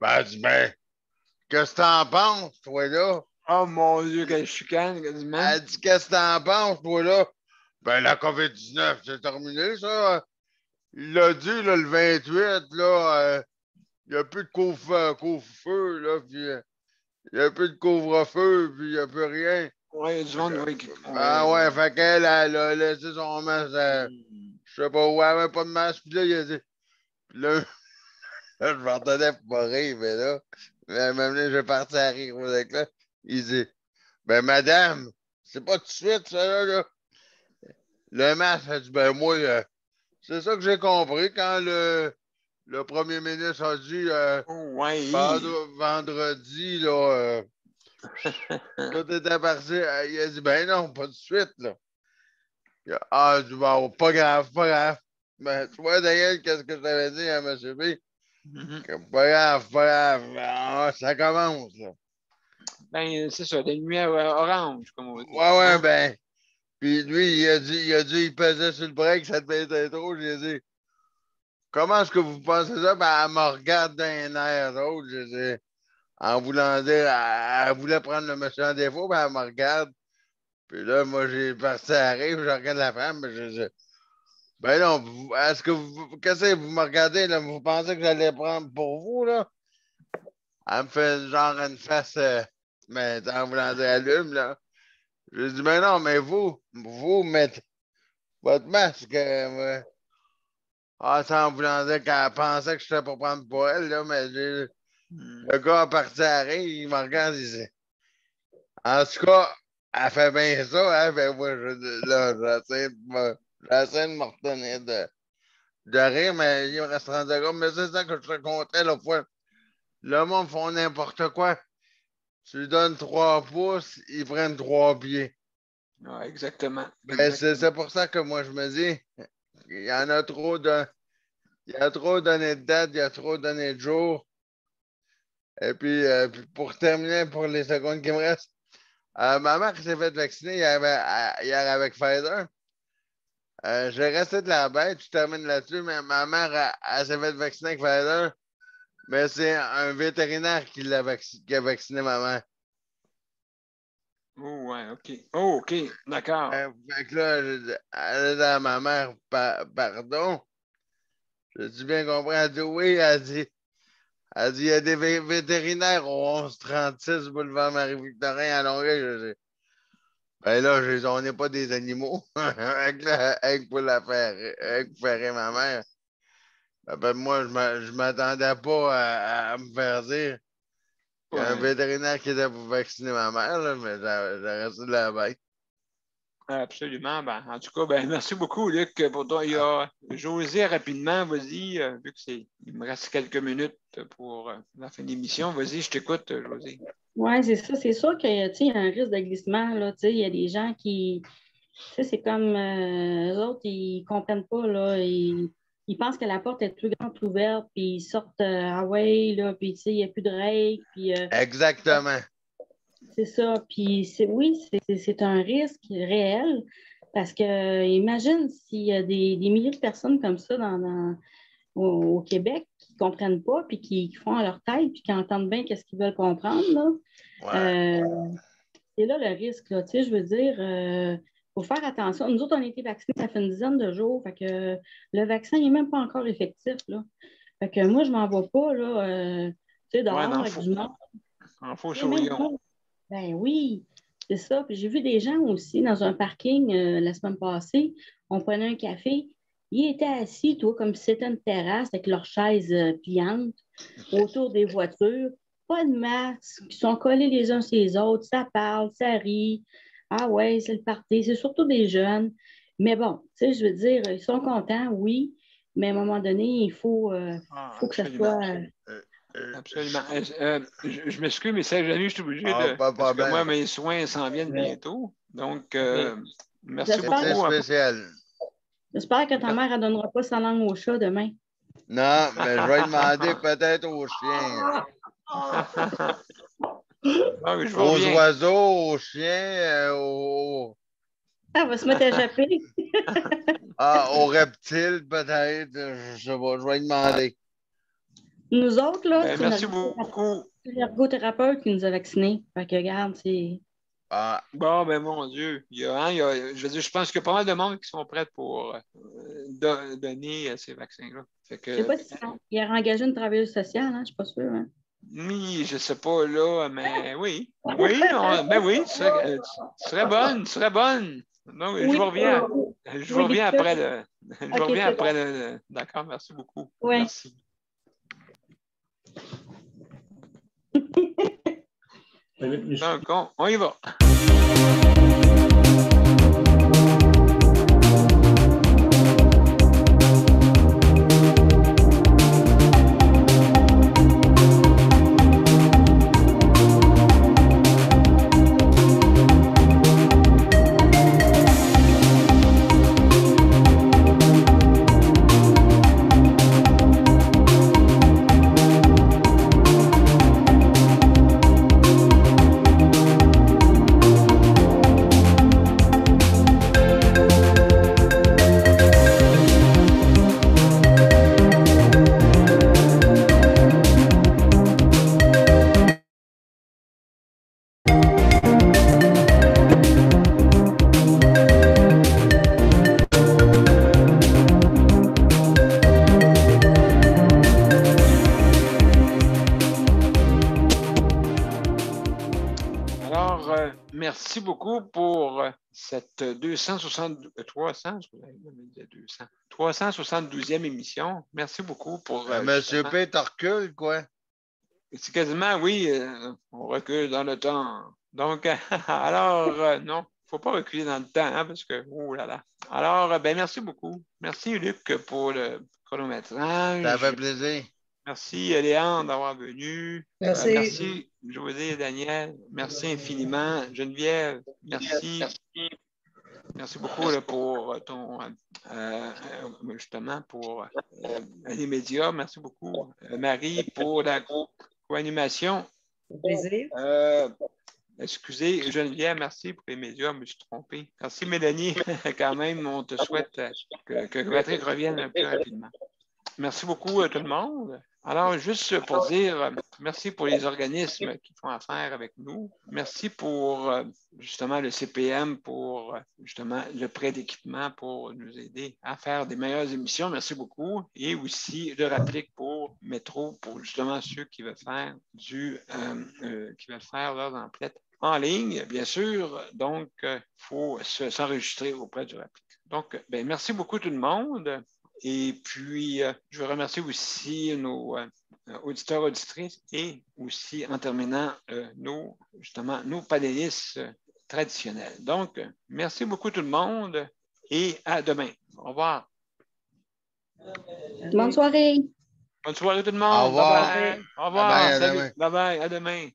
Ben, elle dit qu'est-ce que t'en penses, toi là? Oh mon Dieu, quelle chicane, quasiment. Elle dit qu'est-ce que t'en penses, toi là? Ben, la COVID-19, c'est terminé, ça. Il l'a dit, là, le 28, là, il n'y a plus de couvre-feu, là, puis il n'y a plus de couvre-feu, puis il n'y a plus rien. Oui, il y a du monde, oui. Ah ouais, fait qu'elle, elle a laissé son masque, je sais pas où, elle avait pas de masque, puis là, il a dit, puis là, je m'entendais pour pas rire, mais là, même là, je parti à rire avec là, il dit, ben madame, c'est pas tout de suite, ça, là. Le masque, elle dit, ben moi, c'est ça que j'ai compris quand le premier ministre a dit vendredi, là, tout était parti. Il a dit, ben non, pas tout de suite, là. Il dit, bon, pas grave, pas grave. Ben, tu vois, Daniel, qu'est-ce que je t'avais dit à M. B? Pas grave, pas grave. Ah, ça commence, là. Ben, c'est ça, des lumières oranges, comme on dit. Ouais, ben. Puis lui, il pesait sur le break, ça devait être trop. J'ai dit, comment est-ce que vous pensez ça? Ben, elle me regarde d'un air d'autre. J'ai dit, en voulant dire, elle voulait prendre le monsieur en défaut, ben, elle me regarde. Puis là, moi, j'ai parti à rire, je regarde la femme, mais je dis, Ben non, est-ce que qu'est-ce que vous me regardez, là? Vous pensez que j'allais prendre pour vous, là? Elle me fait genre une face, mais en voulant dire allume, là. Je dis, mais non, mais vous mettez votre masque. Ça en voulant dire qu'elle pensait que j'étais pour prendre pour elle, là, mais le gars a parti à rire, il me regarde, il dit, en tout cas, elle fait bien ça, hein, ben moi, j'essaie de me retenir de rire, mais il me reste 30 secondes, mais c'est ça que je te racontais l'autre fois. Le monde font n'importe quoi. Tu lui donnes 3 pouces, ils prennent 3 pieds. Ouais, exactement. Ben, c'est pour ça que moi, je me dis, il y en a trop de. Il y a trop donné de date, il y a trop donné de jours. Et puis, pour terminer, pour les secondes qui me restent, ma mère s'est fait vacciner hier avec Pfizer. J'ai resté de la bête, je termine là-dessus, mais ma mère, elle s'est fait vacciner avec Pfizer. Mais c'est un vétérinaire qui a vacciné ma mère. Oh, ouais, OK. Oh, OK, d'accord. Fait que là, elle dit à ma mère, pardon. J'ai bien compris. Elle dit oui, elle dit, il y a des vétérinaires au 1136 boulevard Marie-Victorin à Longueuil. Ben là, on n'est pas des animaux. Avec pour faire rire ma mère. Ben, moi, je m'attendais pas à me faire dire qu'il y a un vétérinaire qui était pour vacciner ma mère, là, mais j'ai resté de la bête. Absolument. Ben, en tout cas, ben, merci beaucoup, Luc, pour toi. Il y a José, rapidement, vas-y, vu il me reste quelques minutes pour la fin de l'émission. Vas-y, je t'écoute, José. Oui, c'est ça. C'est sûr qu'il y a un risque de glissement. Là, il y a des gens qui. C'est comme eux autres, ils ne comprennent pas. Là, ils pensent que la porte est plus grande ouverte, puis ils sortent là, puis il n'y a plus de règles. Puis, exactement. C'est ça. Puis oui, c'est un risque réel parce que imagine s'il y a des milliers de personnes comme ça au Québec qui ne comprennent pas, puis qui font à leur tête, puis qui entendent bien qu'est-ce qu'ils veulent comprendre. Là. Ouais. C'est là le risque. Là. Je veux dire, il faut faire attention. Nous autres, on a été vaccinés, ça fait une dizaine de jours. Fait que le vaccin n'est même pas encore effectif. Là. Fait que moi, je ne m'en vais pas là, dehors avec du monde. En faux souriant. Ben oui, c'est ça. Puis j'ai vu des gens aussi dans un parking la semaine passée. On prenait un café. Ils étaient assis, comme si c'était une terrasse avec leurs chaises pliantes autour des voitures. Pas de masque. Ils sont collés les uns sur les autres. Ça parle, ça rit. Ah ouais, c'est le party. C'est surtout des jeunes. Mais bon, je veux dire, ils sont contents, oui. Mais à un moment donné, il faut que ça soit... Absolument. Je m'excuse, mais ça, Janine, je suis obligé de. Parce que moi, mes soins s'en viennent bientôt. Donc, merci beaucoup. C'est spécial. J'espère que ta mère ne donnera pas sa langue au chat demain. Non, mais je vais demander peut-être aux chiens. Aux oiseaux, aux chiens, Elle va se mettre à japper. Aux reptiles, peut-être. Je vais demander. Nous autres, là, merci beaucoup. C'est l'ergothérapeute qui nous a vaccinés. Fait que, regarde, c'est... Bon, ben mon Dieu. Je pense qu'il y a pas mal de monde qui sont prêts pour donner ces vaccins-là. Je sais pas si il a engagé une travailleuse sociale, hein? Je ne suis pas sûre. Hein? Oui, je ne sais pas là, mais oui. Oui, tu serais bonne. Donc, je reviens. Je reviens après Je reviens après D'accord, merci beaucoup. Oui. Merci. Donc, on y va. merci beaucoup pour cette 372e émission. Merci beaucoup pour... Monsieur P, t'en recules, quoi? C'est quasiment, oui, on recule dans le temps. Donc, alors, non, il ne faut pas reculer dans le temps, hein, parce que, oh là là. Alors, ben, merci beaucoup. Merci, Luc, pour le chronométrage. Ça fait plaisir. Merci, Léon, d'avoir venu. Merci. Merci, José et Daniel. Merci infiniment. Geneviève, merci. Merci beaucoup là, pour ton, justement, pour les médias. Merci beaucoup, Marie, pour la co-animation. Plaisir. Excusez, Geneviève, merci pour les médias, je me suis trompé. Merci, Mélanie. Quand même, on te souhaite que Patrick revienne le plus rapidement. Merci beaucoup à tout le monde. Alors, juste pour dire, merci pour les organismes qui font affaire avec nous. Merci pour, justement, le CPM, pour, justement, le prêt d'équipement pour nous aider à faire des meilleures émissions. Merci beaucoup. Et aussi le Rapplique pour Métro, pour, justement, ceux qui veulent faire leurs emplettes en ligne, bien sûr. Donc, il faut s'enregistrer auprès du Rapplique. Donc, ben, merci beaucoup tout le monde. Et puis, je veux remercier aussi nos auditeurs, auditrices et aussi, en terminant, nos panélistes traditionnels. Donc, merci beaucoup tout le monde et à demain. Au revoir. Bonne soirée. Bonne soirée tout le monde. Au revoir. Bye bye. Au revoir. Bye bye, à Salut. demain. Bye bye. À demain.